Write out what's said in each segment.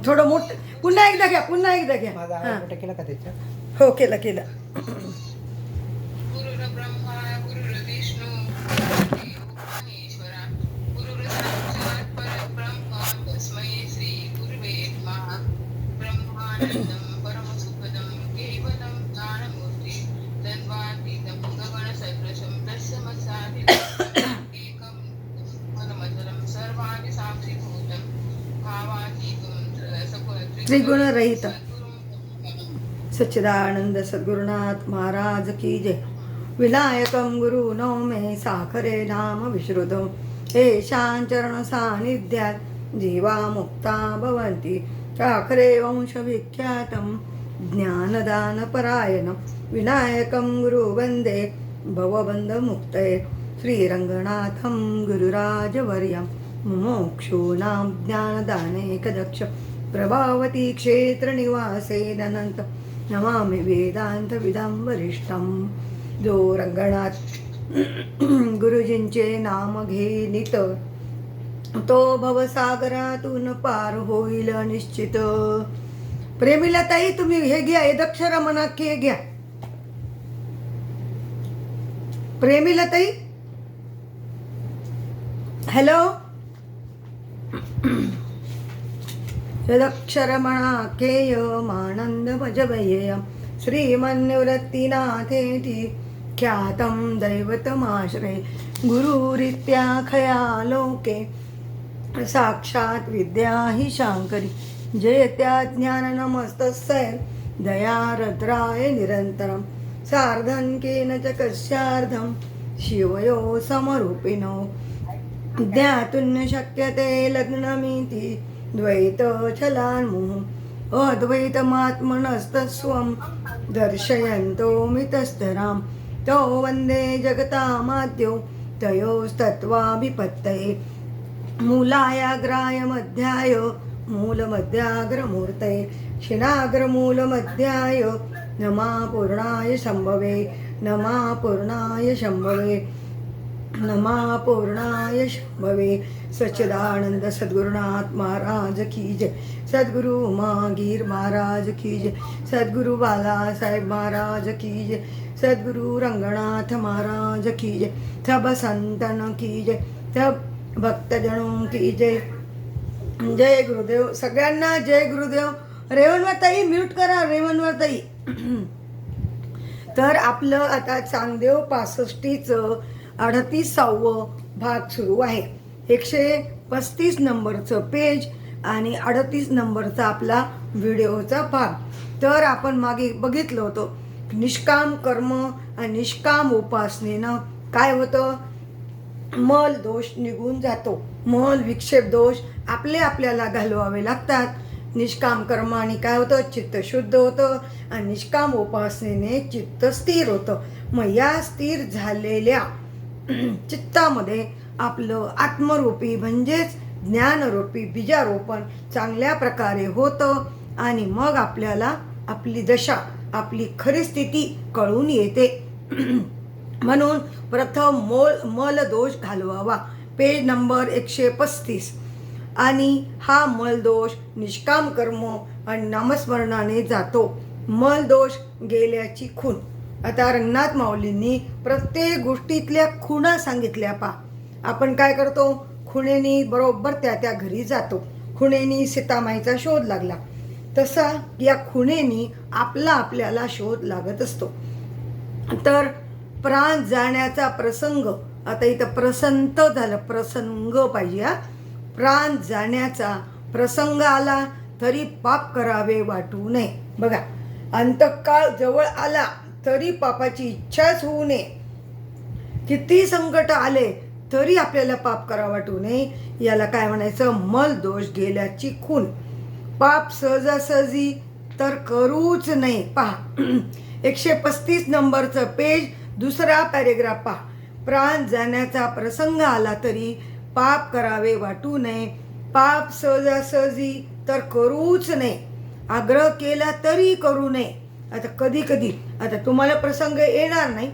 थोडं मोठं पुन्हा एकदा घ्या, पुन्हा एकदा घ्या. माझा हां. आवाज मोठा केला का त्याच्या? हो, केलं. गुरुर्ब्रह्मा गुरुर्विष्णू गुरुर्देव महेश्वरा गुरुर्साक्षात् परब्रह्म तस्मै श्री गुरुवे नमः. ब्रह्मानंदं परमसुखदं केवलं ज्ञानमूर्ति तन्वातीतं गगनसदृशं तस्मत्साधितं एकं परमचरं सर्वाणि साक्षीभूतं भावातीतं त्रिगुणरहित सच्चिदानंद सद्गुरुनाथ महाराज की जय. विनायकं गुरु नौमे साखरे नाम विश्रुतं येषां चरण सान्निध्यात् जीवा मुक्ता भवन्ति. साखरे वंशविख्यातं ज्ञानदानपरायणं विनायकं गुरु वन्दे भवबन्धमुक्तये. श्रीरङ्गनाथं गुरुराजवर्यं मुमुक्षूणां ज्ञानदानेकदक्ष प्रभावती क्षेत्रनिवासेनंत नमामि वेदांतविदं वरिष्ठं. जो रंगनाथ गुरुजींचे नाम घेनित तो भवसागरातून पार होईल निश्चित. प्रेमीला ताई तुम्ही हे घ्या, एदक्षर म्हणा की हे घ्या. प्रेमीला ताई हॅलो. यदक्षरमणा केयमानंद भजवयेयं श्रीमन्निवृत्तिनाथेति ख्यातं दैवतमाश्रये. गुरुरित्याखया लोके साक्षात् विद्या हि शाङ्करी. जयत्या ज्ञाननमस्तस्य दयारद्राय निरन्तरं सार्धङ्केन च कस्यार्धं शिवयो समरूपिणो. ज्ञातुं न शक्यते लग्नमिति द्वैत छलान्मुः अद्वैतमात्मनस्तस्वं दर्शयन्तो मितस्तरां. तो वन्दे जगतामाद्यो तयोस्तत्त्वाभिपत्तये. मूलायाग्राय मध्याय मूलमध्याग्रमूर्तये. क्षीणाग्रमूलमध्याय नमा पूर्णाय शम्भवे. नमा पूर्णाय शम्भवे. नमा पूर्णाय शम्भवे. सच्चिदानंद सद्गुरुनाथ महाराज की जय. सद्गुरु मागीर महाराज की जय. सद्गुरु बाला साहेब महाराज की जय. सद्गुरु रंगनाथ महाराज की जय. सब संतन की जय. सब भक्तजनों की जय. जय गुरुदेव. सगळ्यांना जय गुरुदेव. रेवणवरताई म्यूट करा, रेवणवरताई. तर आपलं आता चांगदेव 65चं 38वा भाग सुरू आहे. 135 नंबरचं पेज आणि 38 नंबरचा आपला व्हिडिओचा भाग. तर आपण मागे बघितलं होतं निष्काम कर्म आणि निष्काम उपासनेनं काय होतं, मल दोष निघून जातो. मल विक्षेप दोष आपल्याला घालवावे लागतात. निष्काम कर्माने काय होतं, चित्त शुद्ध होतं आणि निष्काम उपासनेने चित्त स्थिर होतं. मग या स्थिर झालेल्या चित्तामध्ये आपलं आत्मरूपी म्हणजेच ज्ञानरूपी बीजारोपण चांगल्या प्रकारे होतं आणि मग आपल्याला आपली दशा, आपली खरी स्थिती कळून येते. म्हणून प्रथम मल दोष घालवावा. Page number 135. आणि हा मल दोष निष्काम कर्म आणि नामस्मरणाने जातो. मल दोष गेल्याची खूण. आता रंगनाथ माऊलींनी प्रत्येक गोष्टीतल्या खुणा सांगितल्या. आपण काय करतो, खुणेनी बरोबर त्या घरी जातो. खुणेनी सीतामाईचा शोध लागला तसा या खुणेनी आपल्याला शोध लागत असतो. तर प्राण जाण्याचा प्रसंग, आता इथं प्रसंत झालं, प्रसंग पाहिजे हा. प्राण जाण्याचा प्रसंग आला तरी पाप करावे वाटू नये. बघा, अंतकाळ जवळ आला तरी पापाची इच्छाच होऊ नये. किती संकट आले तरी आपल्याला पाप करा वाटू नये. याला काय म्हणायचं, मल दोष गेल्याची खूण. पाप सहजासहजी तर करूच नाही. पहा 135 नंबरचं पेज, दुसरा पॅरेग्राफ पहा. प्राण जाण्याचा प्रसंग आला तरी पाप करावे वाटू नये. पाप सहजासहजी तर करूच नये. आग्रह केला तरी करू नये. आता कधी आता तुम्हाला प्रसंग येणार नाही,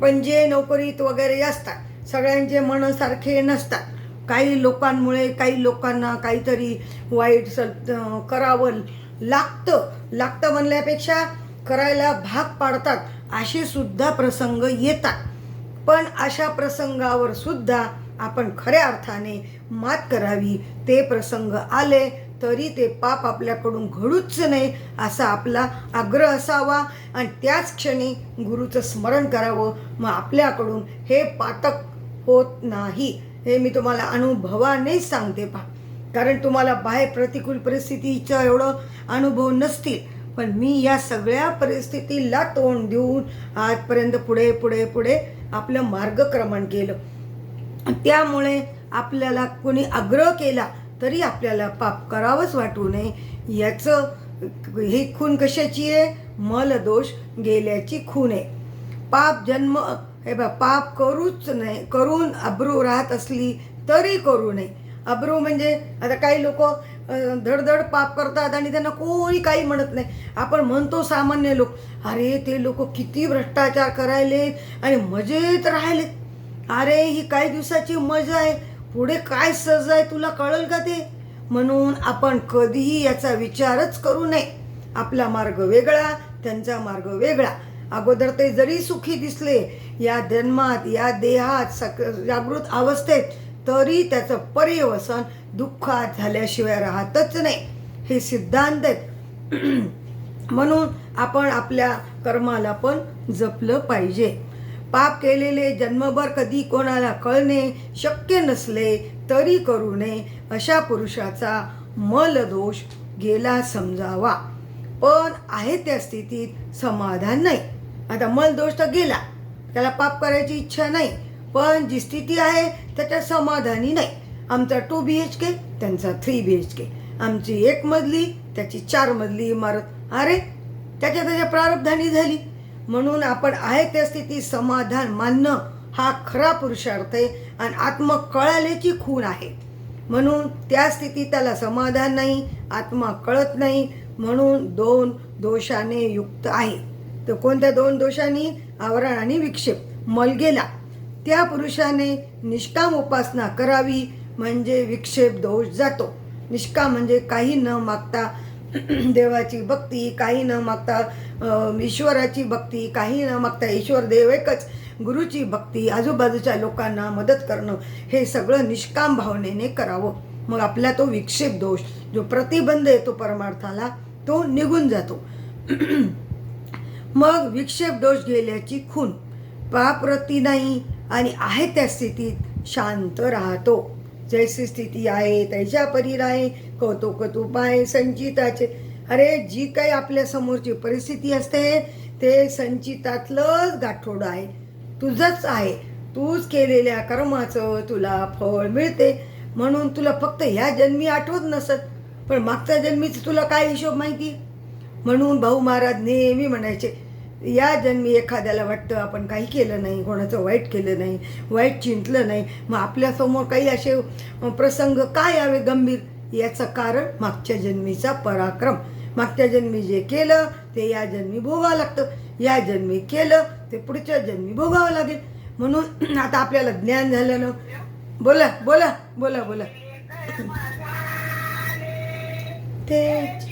पण जे नोकरीत वगैरे असतात सगळ्यांचे मन सारखे नसतात. काही लोकांमुळे काही लोकांना काहीतरी वाईट करावं लागतं म्हणल्यापेक्षा करायला भाग पाडतात असे सुद्धा प्रसंग येतात. पण अशा प्रसंगावर सुद्धा आपण खऱ्या अर्थाने मात करावी. ते प्रसंग आले तरी ते पाप आपल्याकडून घडूच नये असा आपला आग्रह असावा आणि त्याच क्षणी गुरुचं स्मरण करावं. मग आपल्याकडून हे पातक होत नाही. हे मी तुम्हाला अनुभवानेच सांगते पहा, कारण तुम्हाला बाहेर प्रतिकूल परिस्थितीचा एवढं अनुभव नसतील, पण मी या सगळ्या परिस्थितीला तोंड देऊन आजपर्यंत पुढे पुढे पुढे आपलं मार्गक्रमण केलं. त्यामुळे आपल्याला कोणी आग्रह केला तरी आपल्याला पाप करावंच वाटू नये. याचं ही खून कशाची आहे? मलदोष गेल्याची खून आहे. पाप करूच नाही, करून अब्रू राहत असली तरी करू नये. अब्रू म्हणजे आता काही लोक धडधड पाप करतात आणि त्यांना कोणी काही म्हणत नाही. आपण म्हणतो सामान्य लोक, अरे ते लोक किती भ्रष्टाचार करायले आणि मजेत राहिले. अरे ही काही दिवसाची मजा आहे, पुढे काय सजा आहे तुला कळेल का ते? म्हणून आपण कधीही याचा विचारच करू नये. आपला मार्ग वेगळा, त्यांचा मार्ग वेगळा. अगोदर ते जरी सुखी दिसले या जन्मात, या देहात, जागृत अवस्थेत, तरी त्याचं पर्यवसन दुःखात झाल्याशिवाय राहतच नाही. हे सिद्धांत आहेत. म्हणून आपण आपल्या कर्माला पण जपलं पाहिजे. पाप केलेले जन्मभर कधी कोणाला कळणे शक्य नसले तरी करू नये. अशा पुरुषाचा मलदोष गेला समजावा, पण आहे त्या स्थितीत समाधान नाही. आता मलदोष तर गेला, त्याला पाप करायची इच्छा नाही, पण जी स्थिती आहे त्याच्यात समाधानी नाही. आमचा 2 BHK, त्यांचा 3 BHK, आमची 1 मजली, त्याची 4 मजली इमारत. अरे त्याच्या प्रारब्धानी झाली. म्हणून आपण आहे त्या स्थितीत समाधान मानणं हा खरा पुरुषार्थ आहे आणि आत्मा कळाल्याची खूण आहे. म्हणून त्या स्थितीत त्याला समाधान नाही, आत्मा कळत नाही, म्हणून 2 दोषाने युक्त आहे. तर कोणत्या 2 दोषांनी? आवरण आणि विक्षेप. मल गेला. त्या पुरुषाने निष्काम उपासना करावी, म्हणजे विक्षेप दोष जातो. निष्काम म्हणजे काही न मागता देवाची भक्ती, काही न मागता ईश्वराची भक्ती, काही न मागता ईश्वर देव एकच, गुरुची भक्ती, आजूबाजूच्या लोकांना मदत करणं, हे सगळं निष्काम भावनेने करावं. मग आपला तो विक्षेप दोष, जो प्रतिबंध येतो परमार्थाला, तो निघून जातो. मग विक्षेप दोष गेल्याची खून. पापवृत्ती नाही आणि आहे त्या स्थितीत शांत राहतो. जैसी स्थिती आहे तैच्या परी राहे, कौतुक तू पाय संचिताचे. अरे जी काही आपल्या समोरची परिस्थिती असते ते संचितातलंच गाठोडं आहे, तुझंच आहे. तूच केलेल्या कर्माचं तुला फळ मिळते. म्हणून तुला फक्त ह्या जन्मी आठवत नसत, पण मागच्या जन्मीचं तुला काय हिशोब माहिती? म्हणून भाऊ महाराज नेहमी म्हणायचे, या जन्मी एखाद्याला वाटतं आपण काही केलं नाही, कोणाचं वाईट केलं नाही, वाईट चिंतलं नाही, मग आपल्यासमोर काही असे प्रसंग काय यावे गंभीर? याचं कारण मागच्या जन्मीचा पराक्रम. मागच्या जन्मी जे केलं ते या जन्मी भोगावं लागतं, या जन्मी केलं ते पुढच्या जन्मी भोगावं लागेल. म्हणून आता आपल्याला ज्ञान झालं ना. बोला बोला बोला बोला. ते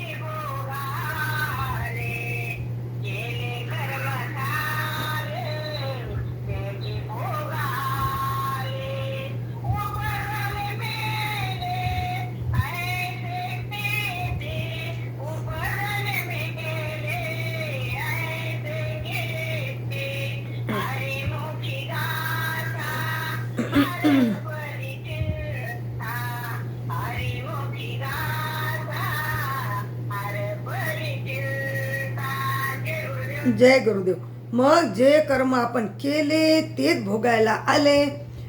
जय गुरुदेव. मग जे कर्म आपण केले तेच भोगायला आले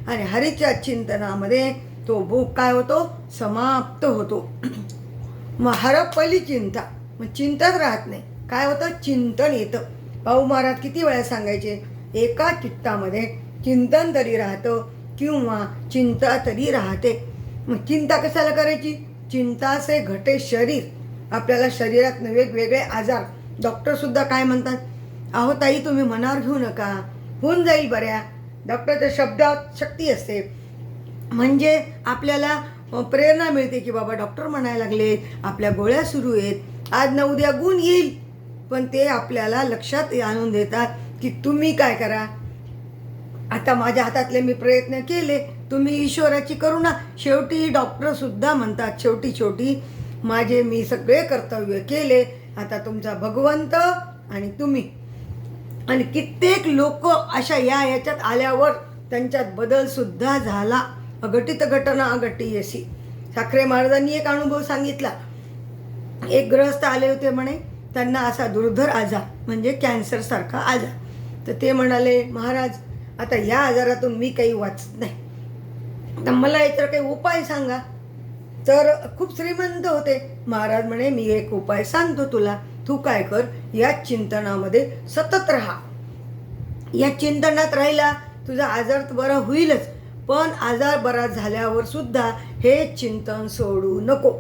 आणि हरीच्या चिंतनामध्ये तो भोग काय होतो? समाप्त होतो. मग हरपली चिंता, मग चिंताच राहत नाही. काय होतं? चिंतन येतं. भाऊ महाराज किती वेळा सांगायचे, एका चित्तामध्ये चिंतन तरी राहतं किंवा चिंता तरी राहते. मग चिंता कशाला करायची? चिंता से घटे शरीर. आपल्याला शरीरात वेगवेगळे आजार, डॉक्टर सुद्धा काय म्हणतात, अहो ताई तुम्ही मनावर घेऊ नका, होऊन जाईल बऱ्या. डॉक्टरच्या शब्दात शक्ती असते. म्हणजे आपल्याला प्रेरणा मिळते की बाबा डॉक्टर म्हणायला लागले, आपल्या गोळ्या सुरू आहेत, आज ना उद्या गुण येईल. पण ते आपल्याला लक्षात आणून देतात की तुम्ही काय करा, आता माझ्या हातातले मी प्रयत्न केले, तुम्ही ईश्वराची करुणा. शेवटी डॉक्टर सुद्धा म्हणतात शेवटी मी सगळे कर्तव्य केले, आता तुमचा भगवंत आणि तुम्ही. आणि कित्येक लोक अशा याच्यात आल्यावर त्यांच्यात बदल सुद्धा झाला. अघटित घटना अघटियसी. ठाकरे महाराजांनी एक अनुभव सांगितला. एक ग्रहस्थ आले होते म्हणे, त्यांना असा दुर्धर आजार म्हणजे कॅन्सर सारखा आजार. तर ते म्हणाले, महाराज आता या आजारातून मी काही वाचत नाही, तर मला याच्यावर काही उपाय सांगा. तर खूप श्रीमंत होते. महाराज म्हणे, मी एक उपाय सांगतो तुला, तू काय कर, या चिंतनामध्ये सतत राहा. या चिंतनात राहिला तुझा आजार बरा होईलच, पण आजार बरा झाल्यावर सुद्धा हे चिंतन सोडू नको.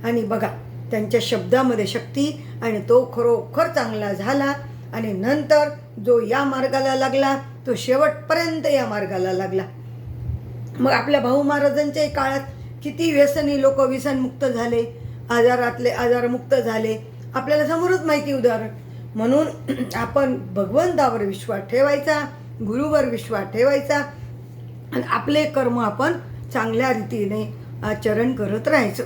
आणि बघा त्यांच्या शब्दामध्ये शक्ती, आणि तो खरोखर चांगला झाला. आणि नंतर जो या मार्गाला लागला तो शेवटपर्यंत या मार्गाला लागला. मग आपल्या भाऊ महाराजांच्या काळात किती व्यसनी लोक व्यसनमुक्त झाले, आजारमुक्त झाले, आपल्याला समोरच माहिती उदाहरण. म्हणून आपण भगवंतावर विश्वास ठेवायचा, गुरुवर विश्वास ठेवायचा, आणि आपले कर्म आपण चांगल्या रीतीने आचरण करत राहायचं.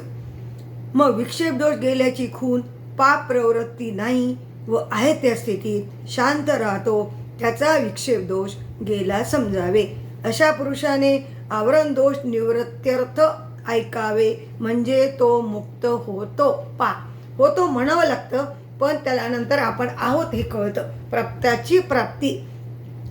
मग विक्षेप दोष गेल्याची खून, पाप प्रवृत्ती नाही व आहे त्या स्थितीत शांत राहतो, त्याचा विक्षेप दोष गेला समजावे. अशा पुरुषाने आवरण दोष निवृत्त्यर्थ ऐकावे, म्हणजे तो मुक्त होतो. होतो म्हणावं लागतं, पण त्याला नंतर आपण आहोत हे कळतं, त्याची प्राप्ती.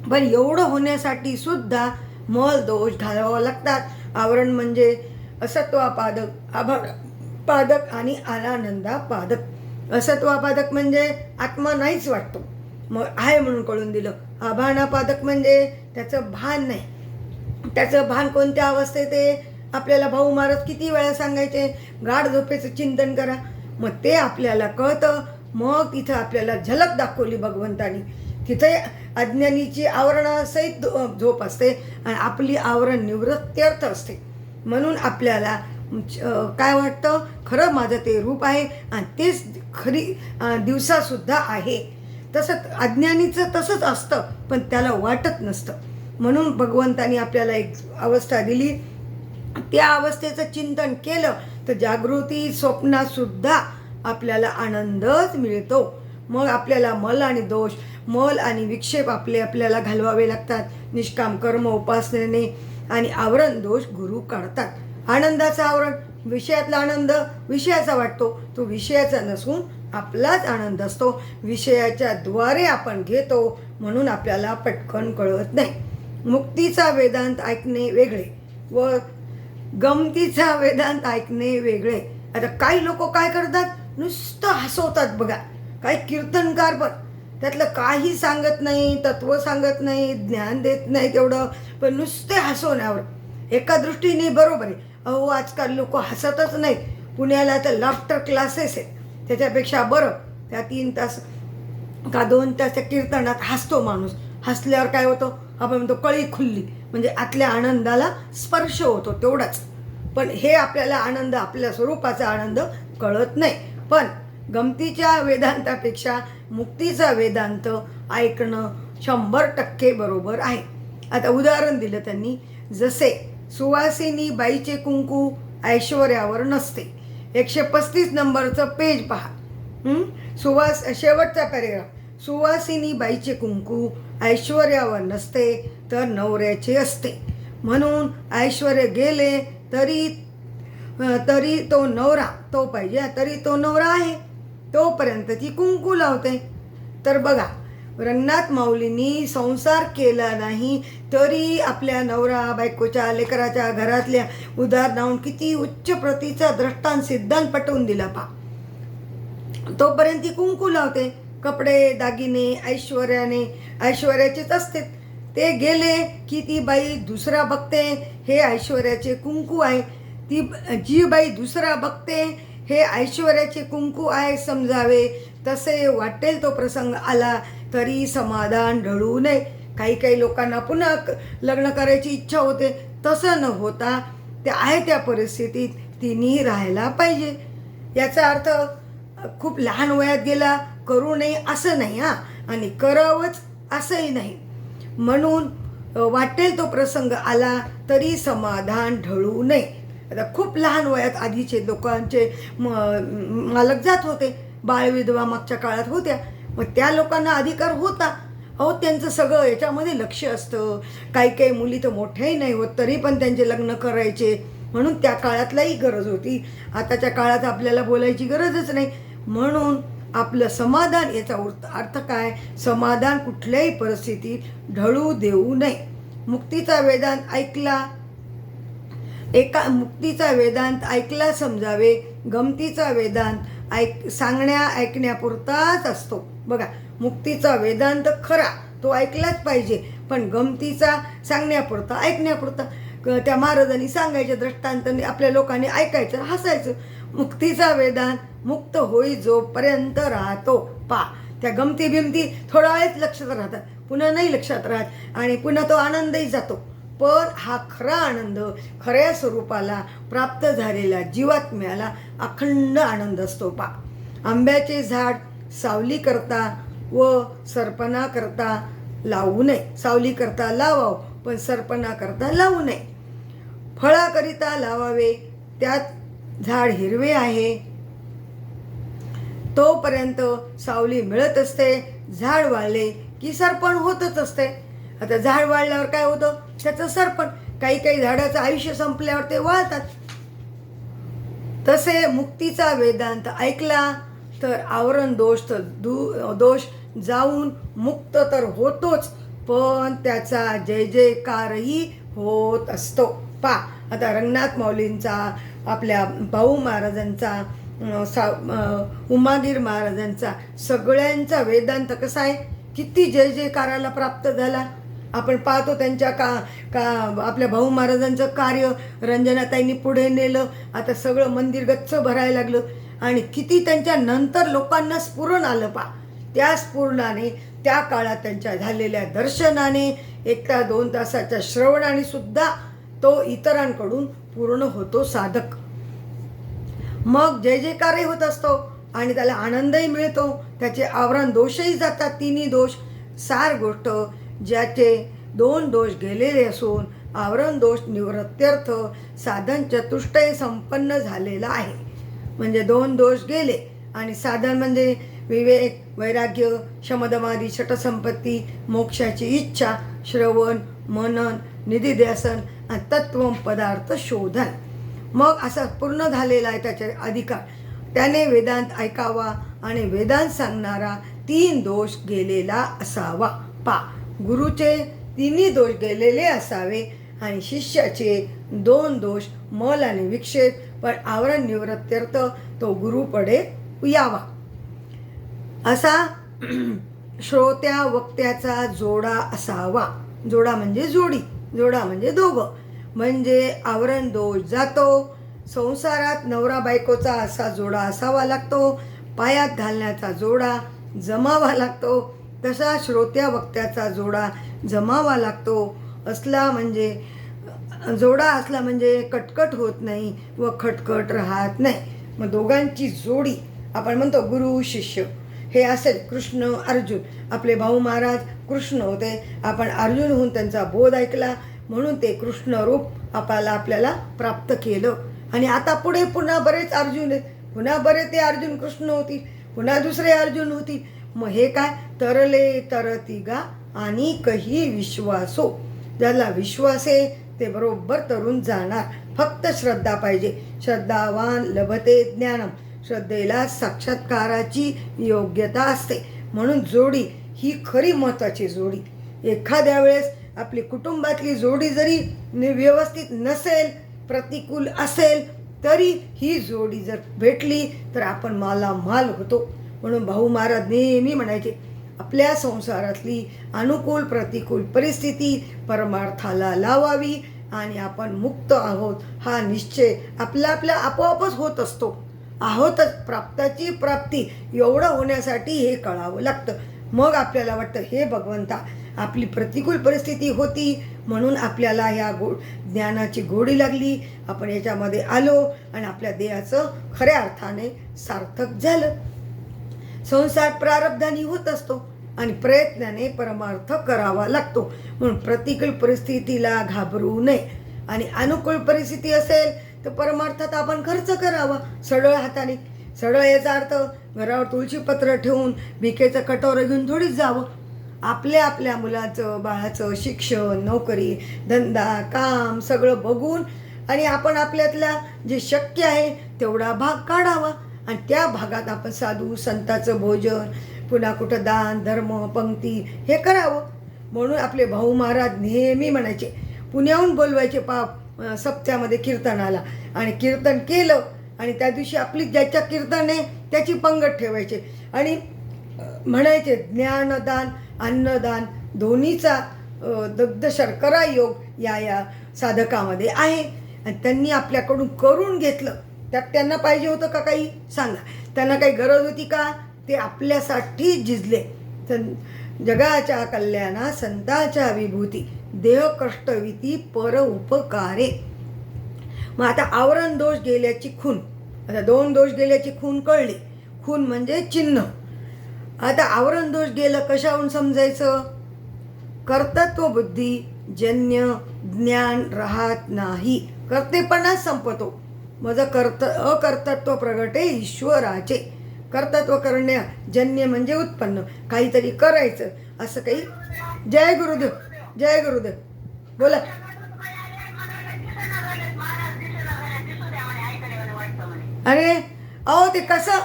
पण एवढं होण्यासाठी सुद्धा मल दोष घालवावा लागतात. आवरण म्हणजे असत्वापादक, आभापादक आणि अनानंदापादक. असत्वापादक म्हणजे आत्मा नाहीच वाटतो, मग आहे म्हणून कळून दिलं. आभानापादक म्हणजे त्याचं भान नाही. त्याचं भान कोणत्या अवस्थेत आहे आपल्याला भाऊ महाराज किती वेळा सांगायचे, गाढ झोपेचं चिंतन करा, मग ते आपल्याला कळतं. मग तिथं आपल्याला झलक दाखवली भगवंतानी. तिथे अज्ञानीची आवरणासहित झोप असते आणि आपली आवरण निवृत्त्यर्थ असते. म्हणून आपल्याला काय वाटतं, खरं माझं ते रूप आहे आणि तेच खरी दिवसासुद्धा आहे. तसंच अज्ञानीचं तसंच असतं, पण त्याला वाटत नसतं. म्हणून भगवंतानी आपल्याला एक अवस्था दिली, त्या अवस्थेचं चिंतन केलं तर जागृती स्वप्नात सुद्धा आपल्याला आनंदच मिळतो. मग आपल्याला मल आणि दोष, मल आणि विक्षेप आपल्याला घालवावे लागतात निष्काम कर्म उपासनेने, आणि आवरण दोष गुरु काढतात. आनंदाचं आवरण, विषयातला आनंद विषयाचा वाटतो, तो विषयाचा नसून आपलाच आनंद असतो, विषयाच्या द्वारे आपण घेतो, म्हणून आपल्याला पटकन कळत नाही. मुक्तीचा वेदांत ऐकणे वेगळे व गमतीचा वेदांत ऐकणे वेगळे. आता काही लोक काय करतात, नुसतं हसवतात बघा. काही कीर्तनकार पण त्यातलं काही सांगत नाही, तत्व सांगत नाही, ज्ञान देत नाही तेवढं, पण नुसते हसवण्यावर. एका दृष्टीने बरोबर आहे. अहो आजकाल लोक हसतच नाहीत. पुण्याला तर लाफ्टर क्लासेस आहेत, त्याच्यापेक्षा बरं त्या 3 तास का 2 तास त्या कीर्तनात हसतो माणूस. हसल्यावर काय होतं, आपण म्हणतो कळी खुलली, म्हणजे आतल्या आनंदाला स्पर्श होतो तेवढाच. पण हे आपल्याला आनंद, आपल्या स्वरूपाचा आनंद कळत नाही. पण गमतीच्या वेदांतापेक्षा मुक्तीचा वेदांत ऐकणं 100% बरोबर आहे. आता उदाहरण दिलं त्यांनी, जसे सुवासिनी बाईचे कुंकू ऐश्वर्यावर नसते. 135 नंबरचं पेज पहा. शेवटचा पॅरेग्राफ. सुवासिनी बाईचे कुंकू ऐश्वर्यावर नसते तर नवऱ्याचे असते. म्हणून ऐश्वर्य गेले तरी तो नवरा, तो पाहिजे तरी तो नवरा आहे, तोपर्यंत ती कुंकू लावते. तर बघा, रंगनाथ माऊलींनी संसार केला नाही तरी आपल्या नवरा बायकोच्या लेकराच्या घरातल्या उदाहरणाहून किती उच्च प्रतीचा दृष्टांत सिद्धांत पटवून दिला पा. तोपर्यंत ती कुंकू लावते. कपडे दागिने ऐश्वर्याचेच असते. ते गेले की ती बाई दुसरा बघते, हे ऐश्वर्याचे कुंकू आहे. जी बाई दुसरा बघते हे ऐश्वर्याचे कुंकू आहे समजावे. तसे वाटेल तो प्रसंग आला तरी समाधान ढळू नये. काही लोकांना पुन्हा लग्न करायची इच्छा होते, तसं न होता त्या आहे त्या परिस्थितीत तिने राहायला पाहिजे. याचा अर्थ खूप लहान वयात गेला करू नये असं नाही हां, आणि करावंच असंही नाही. म्हणून वाटेल तो प्रसंग आला तरी समाधान ढळू नये. आता खूप लहान वयात आधीचे लोकांचे मालक जात होते, बाळविधवा मागच्या काळात होत्या, मग त्या लोकांना अधिकार होता. अहो त्यांचं सगळं याच्यामध्ये लक्ष असतं. काही काही मुली तर मोठ्याही नाही होत तरी पण त्यांचे लग्न करायचे, म्हणून त्या काळातलाही गरज होती. आताच्या काळात आपल्याला बोलायची गरजच नाही. म्हणून आपलं समाधान, याचा अर्थ काय, समाधान कुठल्याही परिस्थितीत ढळू देऊ नये. मुक्तीचा वेदांत ऐकला समजावे, गमतीचा वेदांत ऐकण्यापुरताच असतो. बघा, मुक्तीचा वेदांत खरा तो ऐकलाच पाहिजे, पण गमतीचा सांगण्यापुरता, ऐकण्यापुरता. त्या महाराजांनी सांगायचे दृष्टांतांनी आपल्या लोकांनी ऐकायचं, हसायचं. मुक्तीचा वेदांत मुक्त होई जोपर्यंत राहतो. त्या गमती बिमती थोडा वेळच लक्षात राहतात, पुन्हा नाही लक्षात राहत, आणि पुन्हा तो आनंदही जातो. पण हा खरा आनंद, खऱ्या स्वरूपाला प्राप्त झालेल्या जीवात्म्याला अखंड आनंद असतो. आंब्याचे झाड सावली करता व सरपणा करता लावू नये. सावली करता लावावं, पण सरपणा करता लावू नये. फळाकरिता लावावे, त्यात झाड हिरवे आहे तोपर्यंत सावली मिळत असते. झाड वाळले की सरपण होतच असते. आता झाड वाळल्यावर काय होतं, त्याचं सरपण. काही काही झाडाचं आयुष्य संपल्यावर ते वाळतात. तसे मुक्तीचा वेदांत ऐकला तर आवरण दोष जाऊन मुक्त तर होतोच, पण त्याचा जय जयकारही होत असतो. आता रंगनाथ माऊलींचा, आपल्या भाऊ महाराजांचा, उमागीर महाराजांचा, सगळ्यांचा वेदांत कसा आहे, किती जय जयकाराला प्राप्त झाला. आपण पाहतो त्यांच्या आपल्या भाऊ महाराजांचं कार्य रंजनाताईंनी पुढे नेलं. आता सगळं मंदिर गच्च भरायला लागलं, आणि किती त्यांच्या नंतर लोकांना स्फुरण आलं. त्या स्फुरणाने, त्या काळात त्यांच्या झालेल्या दर्शनाने, 1-2 तासाच्या श्रवणाने सुद्धा तो इतरांकडून पूर्ण होतो साधक. मग जय जयकारही होत असतो आणि त्याला आनंदही मिळतो. त्याचे आवरण दोषही जातात, तिन्ही दोष. सार गोष्ट, ज्याचे 2 दोष गेलेले असून आवरण दोष निवृत्त्यर्थ साधन चतुष्टय संपन्न झालेला आहे. म्हणजे 2 दोष गेले, आणि साधन म्हणजे विवेक, वैराग्य, शमदमादी, षटसंपत्ती, मोक्षाची इच्छा, श्रवण, मनन, निधिध्यासन आणि तत्वम पदार्थ शोधन. मग असा पूर्ण झालेला आहे त्याचे अधिकार. त्याने वेदांत ऐकावा आणि वेदांत सांगणारा 3 दोष गेलेला असावा. गुरुचे 3 दोष गेलेले असावे आणि शिष्याचे 2 दोष मल आणि विक्षेप, पण आवरण निवृत्त्यर्थ तो गुरुपडे यावा. असा श्रोत्या वक्त्याचा जोडा असावा. जोडा म्हणजे जोडी, जोडा म्हणजे दोघं. म्हणजे आवरण दोष जातो. संसारात नवरा बायकोचा असा जोडा असावा लागतो. पायात घालण्याचा जोडा जमावा लागतो. तसा श्रोत्या वक्त्याचा जोडा जमावा लागतो. जोडा असला म्हणजे कटकट होत नाही व खटखट राहत नाही. मग दोघांची जोडी आपण म्हणतो गुरु शिष्य हे असेल. कृष्ण अर्जुन, आपले भाऊ महाराज कृष्ण होते, आपण अर्जुन होऊन त्यांचा बोध ऐकला, म्हणून ते कृष्ण रूप आपल्याला प्राप्त केलं. आणि आता पुढे पुन्हा बरेच अर्जुन आहेत, पुन्हा बरेच ते अर्जुन कृष्ण होतील, पुन्हा दुसरे अर्जुन होतील. मग हे काय, तरले तरतिगा आणि कही विश्वासो. ज्याला विश्वास आहे ते बरोबर तरुण जाणार. फक्त श्रद्धा पाहिजे. श्रद्धावान लभते ज्ञानम. श्रद्धेला साक्षात्काराची योग्यता असते. म्हणून जोडी ही खरी महत्त्वाची जोडी. एखाद्या वेळेस आपली कुटुंबातली जोडी जरी व्यवस्थित नसेल, प्रतिकूल असेल, तरी ही जोडी जर भेटली तर आपण मालामाल होतो. म्हणून भाऊ महाराज नेहमी म्हणायचे, आपल्या संसारातली अनुकूल प्रतिकूल परिस्थिती परमार्थाला लावावी आणि आपण मुक्त आहोत हा निश्चय आपल्या आपोआपच होत असतो. आहोतच, प्राप्ताची प्राप्ती एवढं होण्यासाठी हे कळावं लागतं. मग आपल्याला वाटतं, हे भगवंता आपली प्रतिकूल परिस्थिती होती म्हणून आपल्याला ह्या ज्ञानाची गोडी लागली, आपण याच्यामध्ये आलो आणि आपल्या देहाचं खऱ्या अर्थाने सार्थक झालं. संसार प्रारब्धाने होत असतो आणि प्रयत्नाने परमार्थ करावा लागतो. म्हणून प्रतिकूल परिस्थितीला घाबरू नये आणि अनुकूल परिस्थिती असेल तर परमार्थात आपण खर्च करावा सरळ हाताने. सरळ याचा अर्थ घरावर तुळशीपत्र ठेवून भिकेचं कटोरं घेऊन थोडीच जावं. आपल्या मुलाचं बाळाचं शिक्षण, नोकरी, धंदा, काम सगळं बघून आणि आपण आपल्यातला जे शक्य आहे तेवढा भाग काढावा आणि त्या भागात आपण साधू संतांचं भोजन, पुन्हा कुठं दान धर्म पंक्ती हे करावं. म्हणून आपले भाऊ महाराज नेहमी म्हणायचे, पुण्याहून बोलवायचे सप्त्यामध्ये कीर्तनाला आणि कीर्तन केलं आणि त्या दिवशी आपली ज्याच्या कीर्तन आहे त्याची पंगत ठेवायचे आणि म्हणायचे ज्ञानदान अन्नदान दोन्हीचा दग्ध शर्करा योग या साधकामध्ये आहे. आणि त्यांनी आपल्याकडून करून घेतलं. त्यात त्यांना पाहिजे होतं का काही सांगा, त्यांना काही गरज होती का? ते आपल्यासाठी झिजले. जगाच्या कल्याणा संतांच्या विभूती देह कष्टविती पर उपकारे. मग आता आवरण दोष गेल्याची खून, आता 2 दोष गेल्याची खून कळली. खून म्हणजे चिन्ह. आता आवरण दोष गेलं कशावरून समजायचं? कर्तृत्व बुद्धी जन्य ज्ञान राहत नाही, कर्तेपणा संपतो. माझं अकर्तृत्व प्रगटे ईश्वराचे. कर्तृत्व करणे जन्य म्हणजे उत्पन्न, काहीतरी करायचं असं काही. जय गुरुदेव, जय गुरुदेव. बोला. अरे अहो ते कसं,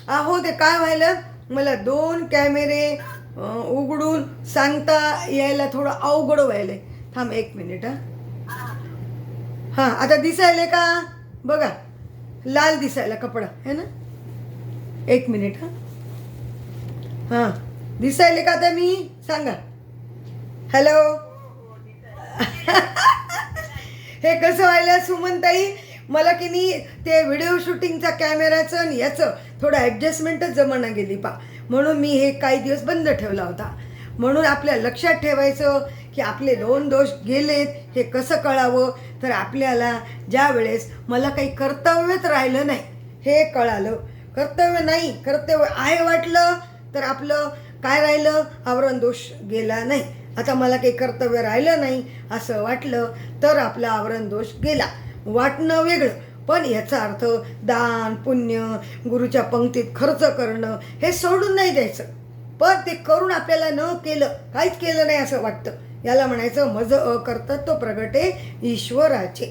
अहो ते काय व्हायलं, मला 2 कॅमेरे उघडून सांगता यायला थोडं अवघड व्हायलंय. थांब 1 मिनिट. हां आता दिसायले का बघा, लाल दिसायला कपडा है ना. 1 मिनिट. हां दिसायले का आता मी सांगा. हॅलो. हे कसं व्हायलं सुमनताई, मला की नाही ते व्हिडिओ शूटिंगचा कॅमेराचं आणि याचं थोडं ॲडजस्टमेंटच जमाना गेली म्हणून मी हे काही दिवस बंद ठेवला होता. म्हणून आपल्या लक्षात ठेवायचं की आपले 2 दोष गेलेत हे कसं कळावं. तर आपल्याला ज्या वेळेस मला काही कर्तव्यच राहिलं नाही हे कळालं, कर्तव्य नाही कर्तव्य आहे वाटलं तर आपलं काय राहिलं, आवरण दोष गेला नाही. आता मला काही कर्तव्य राहिलं नाही असं वाटलं तर आपला आवरण दोष गेला. वाटणं वेगळं, पण याचा अर्थ दान पुण्य गुरुच्या पंक्तीत खर्च करणं हे सोडून नाही द्यायचं. पण ते करून आपल्याला न केलं, काहीच केलं नाही असं वाटतं, याला म्हणायचं मज अकर्तृत्व प्रगटे ईश्वराचे.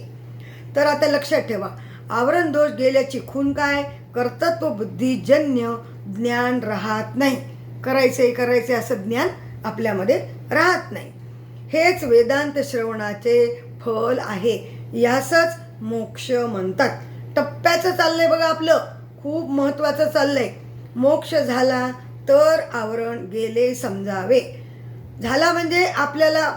तर आता लक्षात ठेवा, आवरण दोष गेल्याची खून काय, कर्तृत्व बुद्धीजन्य ज्ञान राहत नाही. करायचे असं ज्ञान आपल्यामध्ये राहत नाही. हेच वेदांत श्रवणाचे फल आहे, यासच मोक्ष म्हणतात. टप्प्याचं चाललंय बघा, आपलं खूप महत्त्वाचं चाललंय. मोक्ष झाला तर आवरण गेले समजावे. झाला म्हणजे आपल्याला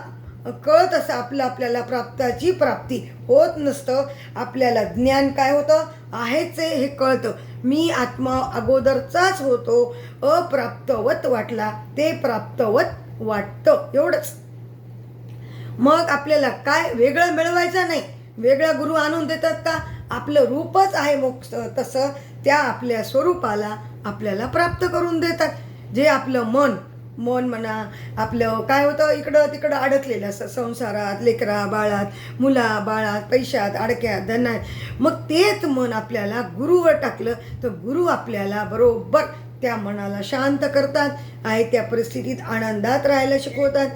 कळत असं आपल्याला प्राप्ताची प्राप्ती होत नसतं. आपल्याला ज्ञान काय होतं, आहेच हे कळतं. मी आत्मा अगोदरचाच होतो, अप्राप्तवत वाटला ते प्राप्तवत वाटतं, एवढंच. मग आपल्याला काय वेगळं मिळवायचं नाही. वेगळा गुरु आणून देतात का, आपलं रूपच आहे मोक्ष, तसं त्या आपल्या स्वरूपाला आपल्याला प्राप्त करून देतात. जे आपलं मन म्हणा, आपलं काय होतं इकडं तिकडं अडकलेलं असतं संसारात, लेकरा बाळात, मुला बाळात, पैशात, अडक्यात, धनात. मग तेच मन आपल्याला गुरुवर टाकलं तर गुरु आपल्याला बरोबर त्या मनाला शांत करतात, आहे त्या परिस्थितीत आनंदात राहायला शिकवतात.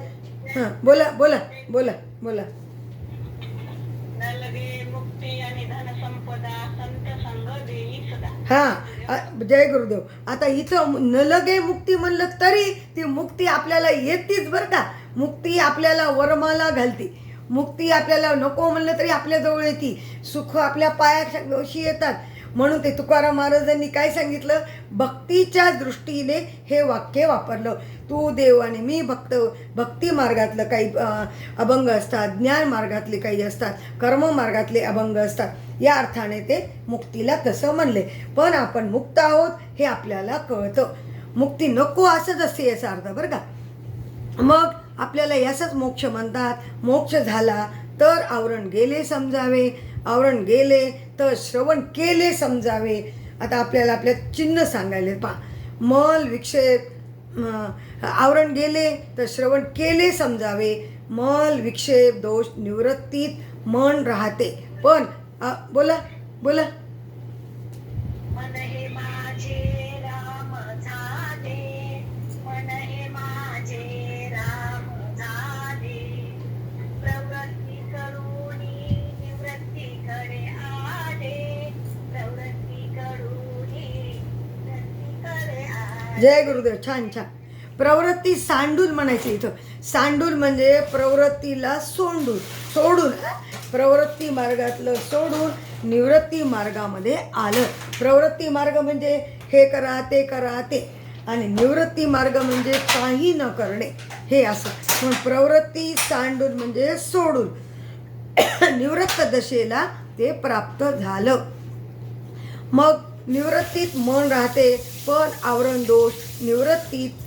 हां बोला बोला बोला बोला. हां जय गुरुदेव. आता इथं न लगे मुक्ती म्हणलं तरी ती मुक्ती आपल्याला येतीच बरं का. मुक्ती आपल्याला वरमाला घालते. मुक्ती आपल्याला नको म्हणलं तरी आपल्याजवळ येते. सुख आपल्या पायाशी येतात. म्हणून ते तुकाराम महाराजांनी काय सांगितलं, भक्तीच्या दृष्टीने हे वाक्य वापरलं. तू देव आणि मी भक्त. भक्ती मार्गातलं काही अभंग असतात, ज्ञान मार्गातले काही असतात, कर्म मार्गातले अभंग असतात. या अर्थाने ते मुक्तीला तसं म्हणले. पण आपण मुक्त आहोत हे आपल्याला कळतं. मुक्ती नको असंच असते याचा अर्थ बरं का. मग आपल्याला याचाच मोक्ष म्हणतात. मोक्ष झाला तर आवरण गेले समजावे, आवरण गेले तर श्रवण केले समजावे. आता आपल्याला आपल्या चिन्ह सांगायले पहा. मल विक्षेप, आवरण गेले तर श्रवण केले समजावे. मल विक्षेप दोष निवृत्तीत मन राहते. पण बोला बोला. मन हे माझे राम झाले, मन हे माझे राम झाले. प्रवृत्ती करूनी निवृत्तीकडे आले, प्रवृत्ती करूनी निवृत्तीकडे आले. जय गुरुदेव. छान छान. प्रवृत्ती सांडून म्हणायची इथं. सांडून म्हणजे प्रवृत्तीला सोडून सोडून प्रवृत्ती मार्गातलं सोडून निवृत्ती मार्गामध्ये आलं. प्रवृत्ती मार्ग म्हणजे हे करा ते करा ते, आणि निवृत्ती मार्ग म्हणजे काही न करणे हे असं. म्हणून प्रवृत्ती सांडून म्हणजे सोडून निवृत्त दशेला ते प्राप्त झालं. मग निवृत्तीत मन राहते, पण आवरण दोष निवृत्तीत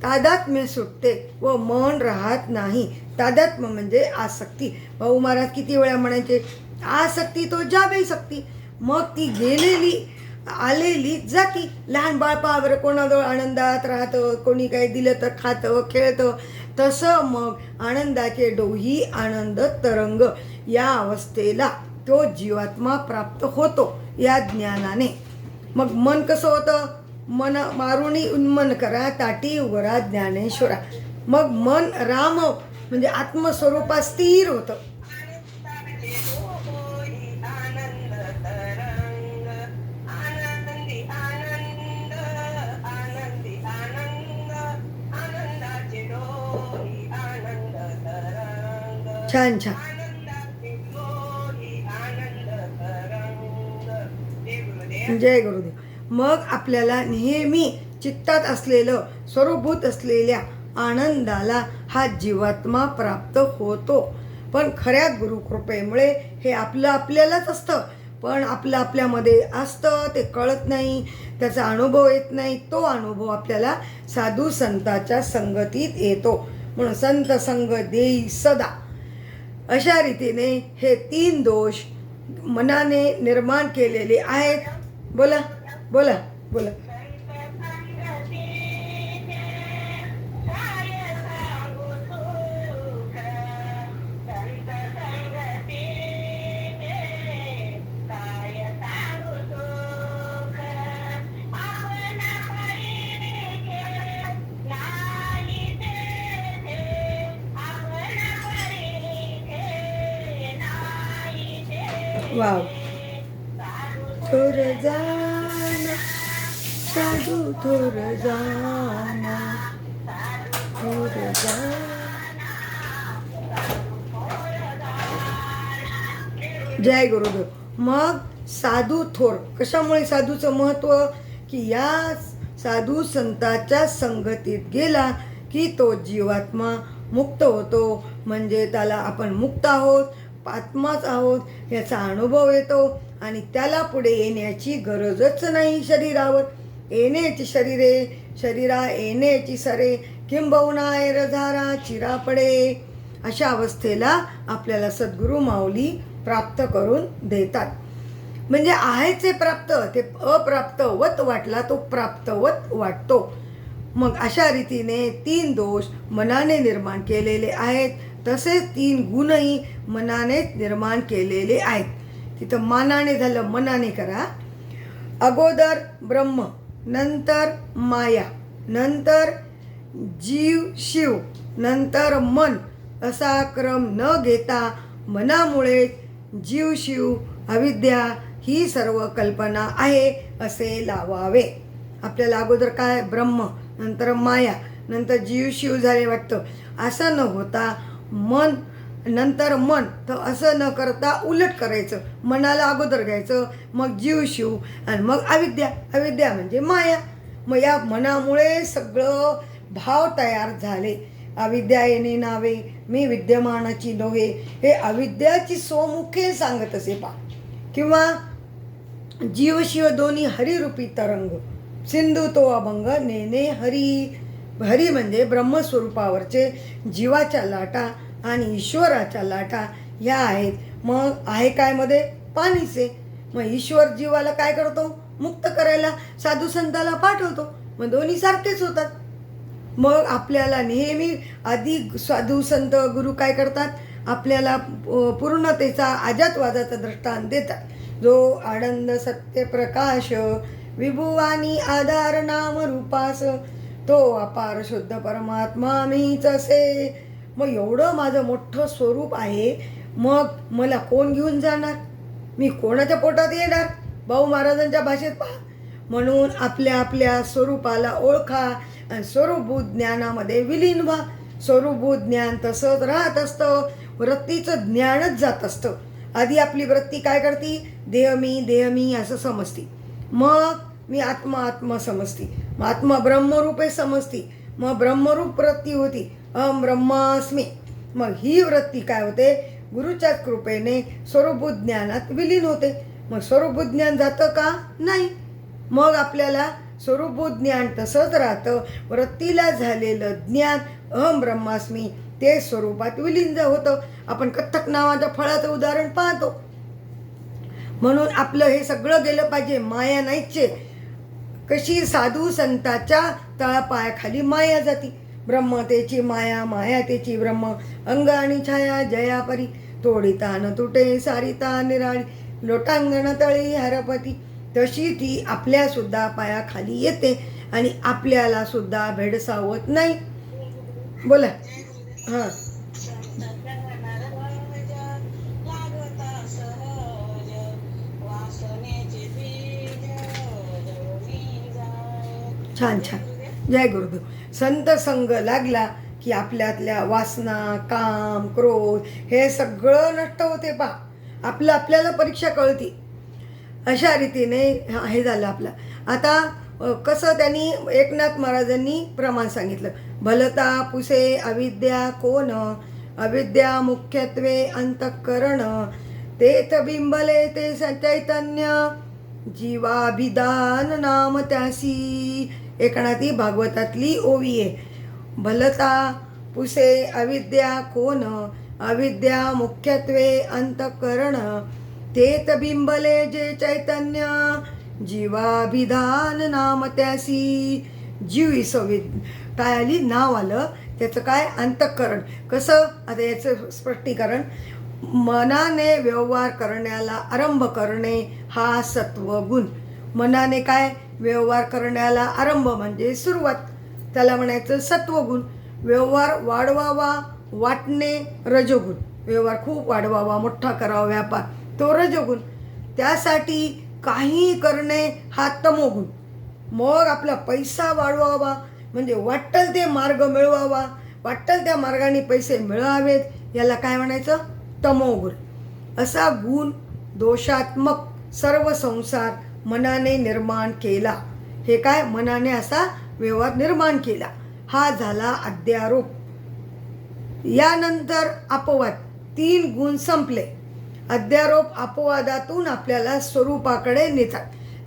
तादात्म्य सुटते व मन राहत नाही. तादात्म्य म्हणजे आसक्ती. भाऊ महाराज किती वेळा म्हणायचे, आसक्ती तो जाबे सक्ती. मग ती गेलेली आलेली जाती. लहान बाळ पावर कोणाजवळ आनंदात राहतं, कोणी काही दिलं तर खातं खेळतं. तसं मग आनंदाचे डोही आनंद तरंग या अवस्थेला तो जीवात्मा प्राप्त होतो या ज्ञानाने. मग मन कसं होतं, मन मारुणी उन्मन करा ताटी उगरा ज्ञानेश्वरा. मग मन राम म्हणजे आत्मस्वरूपात स्थिर होतं. आनंदाचे डोही आनंद तरंग, आनंदी आनंद, आनंदी आनंद, आनंदाचे डोही आनंद तरंग. छान छान. आनंदाचे डोही आनंद तरंग. जय गुरुदेव. जय गुरुदेव. मग आपल्याला नेहमी चित्तात असलेलं स्वरूभूत असलेल्या आनंदाला हा जीवात्मा प्राप्त होतो. पण खऱ्या गुरुकृपेमुळे हे आपलं आपल्यालाच असतं, पण आपलं आपल्यामध्ये असतं ते कळत नाही, त्याचा अनुभव येत नाही. तो अनुभव आपल्याला साधू संताच्या संगतीत येतो. म्हणून संत संग देई सदा. अशा रीतीने हे 3 दोष मनाने निर्माण केलेले आहेत. बोला बोला बोला. वाव. थोर जाना साधू थोर जाना, थोर जाना. जय गुरुदेव. मग साधू थोर कशामुळे साधूचं महत्त्व, की या साधू संताच्या संगतीत गेला की तो जीवात्मा मुक्त होतो. म्हणजे त्याला आपण मुक्त आहोत, आत्माच आहोत याचा अनुभव येतो, आणि त्याला पुढे येण्याची गरजच नाही. शरीरावर येण्याची शरीरा येण्याची सरे, किंबहुना ऐरधारा चिरा पडे. अशा अवस्थेला आपल्याला सद्गुरू माऊली प्राप्त करून देतात. म्हणजे आहेचे प्राप्त, ते अप्राप्तवत वाटला तो प्राप्तवत वाटतो. मग अशा रीतीने 3 दोष मनाने निर्माण केलेले आहेत, तसेच 3 गुणही मनानेच निर्माण केलेले आहेत. तिथं मानाने झालं, मनाने करा. अगोदर ब्रह्म, नंतर माया, नंतर जीव शिव, नंतर मन, असा क्रम न घेता मनामुळे जीव शिव अविद्या ही सर्व कल्पना आहे असे लावावे. आपल्याला अगोदर काय, ब्रह्म, नंतर माया, नंतर जीव शिव झाले वाटतं. असं न होता मन नंतर मन, तर असं न करता उलट करायचं. मनाला अगोदर घ्यायचं, मग जीव शिव, आणि मग अविद्या. अविद्या म्हणजे माया. मग या मनामुळे सगळं भाव तयार झाले. अविद्या येणे नावे, मी विद्यमानाची नव्हे, हे अविद्याची स्वमुखे सांगत असे पा. किंवा जीव शिव दोन्ही हरिरूपी तरंग, सिंधू तो अभंग नेने हरी. हरी म्हणजे ब्रह्मस्वरूपावरचे जीवाच्या लाटा आणि ईश्वराच्या लाटा ह्या आहेत. मग आहे काय मध्ये पाणीचे. मग ईश्वर जीवाला काय करतो, मुक्त करायला साधू संताला पाठवतो. मग दोन्ही सारखेच होतात. मग आपल्याला नेहमी आधी साधू संत गुरु काय करतात, आपल्याला पूर्णतेचा अजातवादाचा दृष्टांत देतात. जो आनंद सत्य प्रकाश विभू आणि आधार नाम रूपास, तो अपार शुद्ध परमात्मा मीच असे. मग एवढं माझं मोठं स्वरूप आहे, मग मला कोण घेऊन जाणार, मी कोणाच्या पोटात येणार. भाऊ महाराजांच्या भाषेत पहा. म्हणून आपल्या आपल्या स्वरूपाला ओळखा आणि स्वरूपभूत ज्ञानामध्ये विलीन व्हा. स्वरूपभूत ज्ञान तसंच राहत असतं, वृत्तीचं ज्ञानच जात असतं. आधी आपली वृत्ती काय करते, देह मी असं समजते. मग मी आत्मा समजते. मग आत्मा ब्रह्मरूपे समजते. मग ब्रह्मरूप वृत्ती होती, अहम ब्रह्मास्मी. मग ही वृत्ती काय होते, गुरुच्या कृपेने स्वरूपभूत ज्ञानात विलीन होते. मग स्वरूपभूत ज्ञान जातं का, नाही. मग आपल्याला स्वरूपभूत ज्ञान तसंच राहतं. वृत्तीला झालेलं ज्ञान अहम ब्रह्मास्मी ते स्वरूपात विलीन होतं. आपण कथ्थक नावाच्या फळाचं उदाहरण पाहतो. म्हणून आपलं हे सगळं गेलं पाहिजे. माया नाहीचे. कशी साधू संताच्या तळपायाखाली माया जाती. ब्रह्मतेची माया, माया तेची ब्रह्म. अंग आणि छाया जया परी, तोडिता न तुटे सारिता निराळी. लोटांगण तळी हरपती. तशी ती आपल्या सुद्धा पायाखाली येते आणि आपल्याला सुद्धा भेडसावत नाही. बोला. हां. छान छान. जय गुरुदेव. संत संग लागला की आपल्यातल्या वासना, काम, क्रोध हे सगळं नष्ट होते. पहा, आपल्याला परीक्षा कळती. अशा रीतीने हे झालं आपलं. आता कसं त्यांनी एकनाथ महाराजांनी प्रमाण सांगितलं. भलता पुसे अविद्या कोण, अविद्या मुख्यत्वे अंतःकरण. तेथ बिंबले ते चैतन्य, जीवाभिधान नाम त्यासी. एकनाथी भागवतातली ओवी आहे. भलता पुसे अविद्या कोण, अविद्या मुख्यत्वे अंतःकरण. तेथ बिंबले जे चैतन्य, जीवाभिधान नाम त्यासी. जीव इसविद काय आली, नाव आलं त्याचं काय, अंतःकरण. कसं, आता याचं स्पष्टीकरण. मनाने व्यवहार करण्याला आरंभ करणे हा सत्वगुण. मनाने काय व्यवहार करण्याला आरंभ म्हणजे सुरुवात, त्याला म्हणायचं सत्वगुण. व्यवहार वाढवावा, वाटणे रजोगुण. व्यवहार खूप वाढवावा, मोठा करावा व्यापार, तो रजोगुण. त्यासाठी काही करणे हा तमोगुण. मग आपला पैसा वाढवावा म्हणजे वाट्टल ते मार्ग मिळवावा, वाट्टल त्या मार्गाने पैसे मिळावेत, याला काय म्हणायचं, तमोगुण. असा गुण दोषात्मक सर्व संसार मनाने निर्माण केला. हे काय, मनाने असा व्यवहार निर्माण केला. हा झाला अध्यारोप. यानंतर अपवाद. 3 गुण संपले. अध्यारोप अपवादातून आपल्याला स्वरूपाकडे नेतात.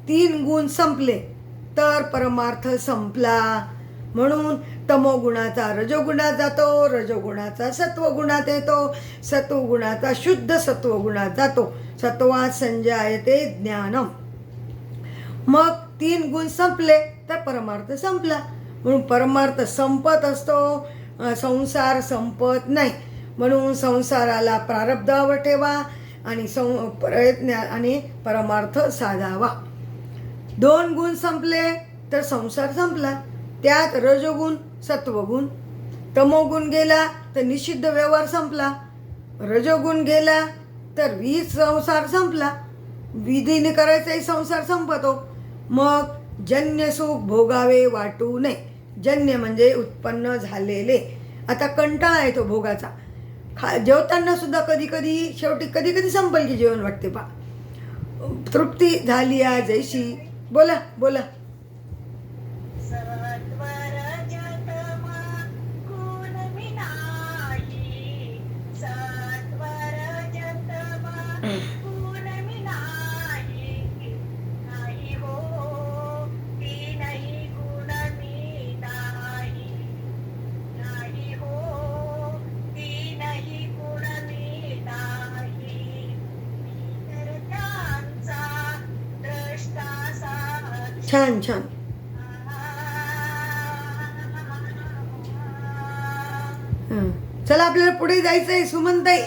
3 गुण संपले तर परमार्थ संपला. म्हणून तमोगुणाचा रजोगुणात जातो, रजोगुणाचा सत्वगुणात येतो, सत्वगुणाचा शुद्ध सत्वगुणात जातो. सत्वात संजायते ज्ञानम. मग 3 गुण संपले तर परमार्थ संपला. म्हणून परमार्थ संपत असतो, संसार संपत नाही. म्हणून संसाराला प्रारब्धावर ठेवा आणि प्रयत्न आणि परमार्थ साधावा. 2 गुण संपले तर संसार संपला. त्यात रजोगुण, सत्वगुण. तमोगुण गेला तर निषिद्ध व्यवहार संपला. रजोगुण गेला तर संसार संपला. विधीने करायचाही संसार संपतो. मग जन्य सुख भोगावे वाटू नये. जन्य म्हणजे उत्पन्न झालेले. आता कंटाळा येतो भोगाचा. जेवताना सुद्धा कधी कधी संपल की जेवण वाटते. पा तृप्ती झाली या जैशी. बोला बोला. छान छान. हं. चला आपल्याला पुढे जायचंय सुमनताई.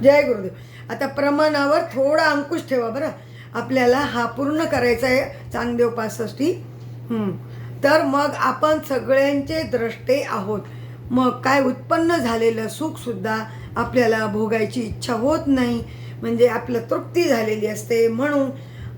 जय गुरुदेव. आता प्रमाणावर थोडा अंकुश ठेवा बरं. आपल्याला हा पूर्ण करायचा आहे चांगदेव 65. तर मग आपण सगळ्यांचे द्रष्टे आहोत. मग काय उत्पन्न झालेलं सुखसुद्धा आपल्याला भोगायची इच्छा होत नाही, म्हणजे आपलं तृप्ती झालेली असते. म्हणून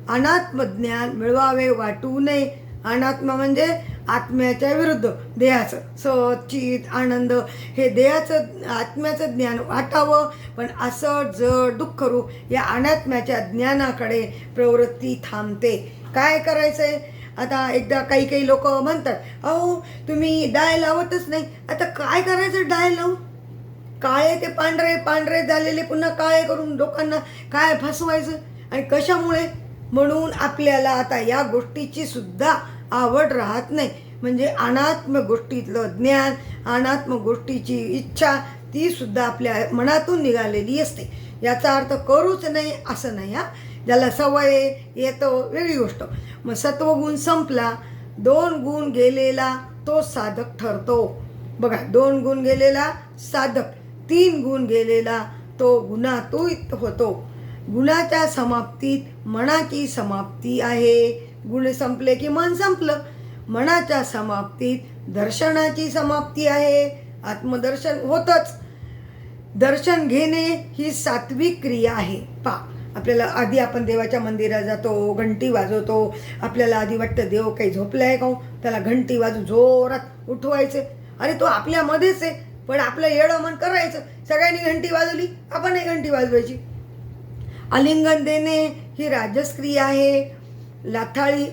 अनात्मज्ञान मिळवावे वाटू नये. अनात्मा म्हणजे आत्म्याच्या विरुद्ध देहाचं सत चित आनंद, हे देहाचं आत्म्याचं ज्ञान वाटावं. पण असं जड दुःखरूप या अनात्म्याच्या ज्ञानाकडे प्रवृत्ती थांबते. काय करायचंय आता? एकदा काही काही लोक म्हणतात, अहो तुम्ही डाय लावतच नाही. आता काय करायचं डाय लावून? काळे ते पांढरे, पांढरे झालेले पुन्हा काळे करून लोकांना काय फसवायचं आणि कशामुळे? म्हणून आपल्याला आता या गोष्टीची सुद्धा आवड राहत नाही. म्हणजे अनात्म गोष्टीतलं ज्ञान, अनात्म गोष्टीची इच्छा ती सुद्धा आपल्या मनातून निघालेली असते. याचा अर्थ करूच नाही असं नाही. ज्याला सवय येतो वेगळी गोष्ट. मग सत्वगुण संपला, 2 गुण गेलेला तो साधक ठरतो. बघा, 2 गुण गेलेला साधक, 3 गुण गेलेला तो गुणातीत होतो. गुणाच्या समाप्तीत मनाची समाप्ती आहे. गुण संपले की मन संपलं. मनाच्या समाप्तीत दर्शनाची समाप्ती आहे. आत्मदर्शन होतच. दर्शन घेणे ही सात्विक क्रिया आहे. आपल्याला आधी आपण देवाच्या मंदिरात जातो, घंटी वाजवतो. आपल्याला आधी वाटतं देव काही झोपलाय का, त्याला घंटी वाजू जोरात उठवायचं. अरे तो आपल्यामध्येच आहे, पण आपलं येडं मन करायचं. सगळ्यांनी घंटी वाजवली, आपणही घंटी वाजवायची. आलिंगन देणे ही राजस क्रिया आहे. लाथाळी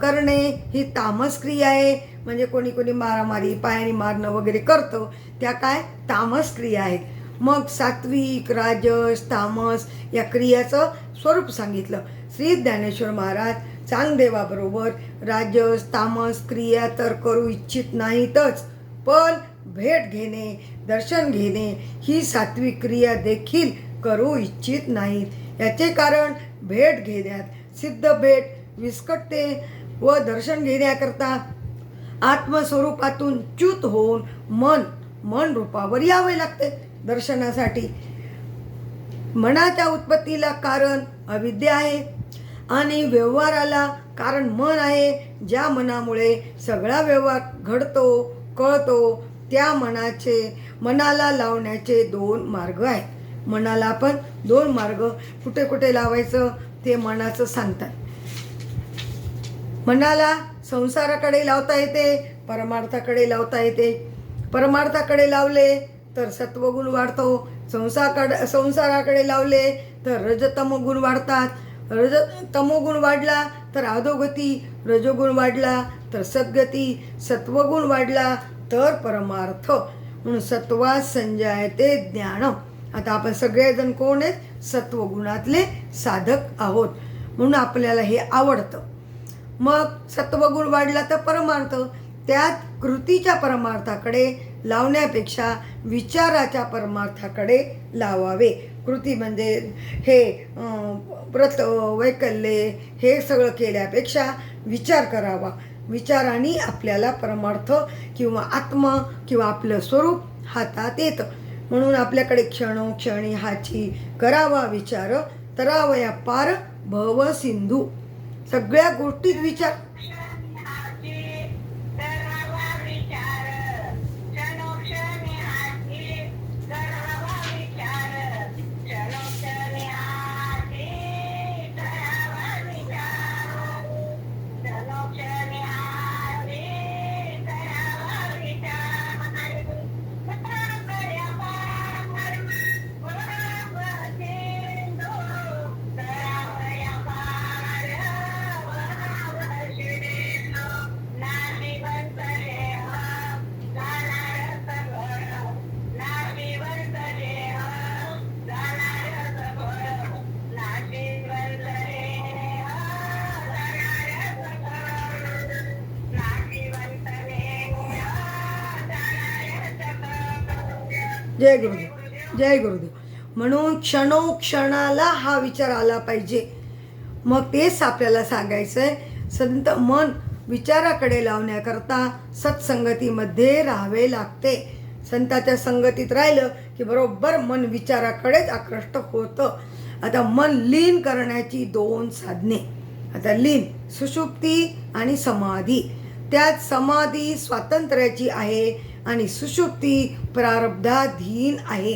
करणे ही तामस क्रिया आहे. म्हणजे कोणी कोणी मारामारी पायाने मारणं वगैरे करतं, त्या काय तामस क्रिया आहेत. मग सात्विक, राजस, तामस या क्रियाचं स्वरूप सांगितलं. श्री ज्ञानेश्वर महाराज चांगदेवाबरोबर राजस तामस क्रिया तर करू इच्छित नाहीतच, पण भेट घेणे, दर्शन घेणे ही सात्विक क्रिया देखील करू इच्छित नाहीत. याचे कारण भेट घेण्यात सिद्ध भेट विस्कटते व दर्शन घेण्याकरता आत्मस्वरूपातून च्युत होऊन मन रूपावर यावे लागते. दर्शनासाठी मनाच्या उत्पत्तीला कारण अविद्या आहे आणि व्यवहाराला कारण मन आहे. ज्या मनामुळे सगळा व्यवहार घडतो कळतो, त्या मनाला लावण्याचे 2 मार्ग आहेत. मनाला आपण 2 मार्ग कुठे कुठे लावायचं ते मनाचं सांगतात. मनाला संसाराकडे लावता येते, परमार्थाकडे लावता येते. परमार्थाकडे लावले तर सत्वगुण वाढतो. संसाराकडे लावले तर रजतमोगुण वाढतात. तमोगुण वाढला तर अधोगती, रजोगुण वाढला तर सद्गती, सत्वगुण वाढला तर परमार्थ. म्हणून सत्वात संजायते ज्ञान. आता आपण सगळेजण कोण आहेत? सत्वगुणातले साधक आहोत, म्हणून आपल्याला हे आवडतं. मग सत्वगुण वाढला तर परमार्थ. त्यात कृतीच्या परमार्थाकडे लावण्यापेक्षा विचाराच्या परमार्थाकडे लावावे. कृती म्हणजे हे व्रत वैकल्ये हे सगळं केल्यापेक्षा विचार करावा. विचाराने आपल्याला परमार्थ किंवा आत्मा किंवा आपलं स्वरूप हातात येतं. म्हणून आपल्याकडे क्षणोक्षणी हाची करावा विचार, तरावया पार भव सिंधू. सगळ्या गोष्टीत विचार. जय गुरुदेव, जय गुरुदेव. म्हणून क्षणोक्षणाला हा विचार आला पाहिजे. मग तेच आपल्याला सांगायचं आहे. संत मन विचाराकडे लावण्याकरता सत्संगतीमध्ये राहावे लागते. संताच्या संगतीत राहिलं की बरोबर मन विचाराकडेच आकृष्ट होतं. आता मन लीन करण्याची 2 साधने. आता लीन सुषुप्ती आणि समाधी. त्यात समाधी स्वातंत्र्याची आहे आणि सुषुप्ती प्रारब्धाधीन आहे.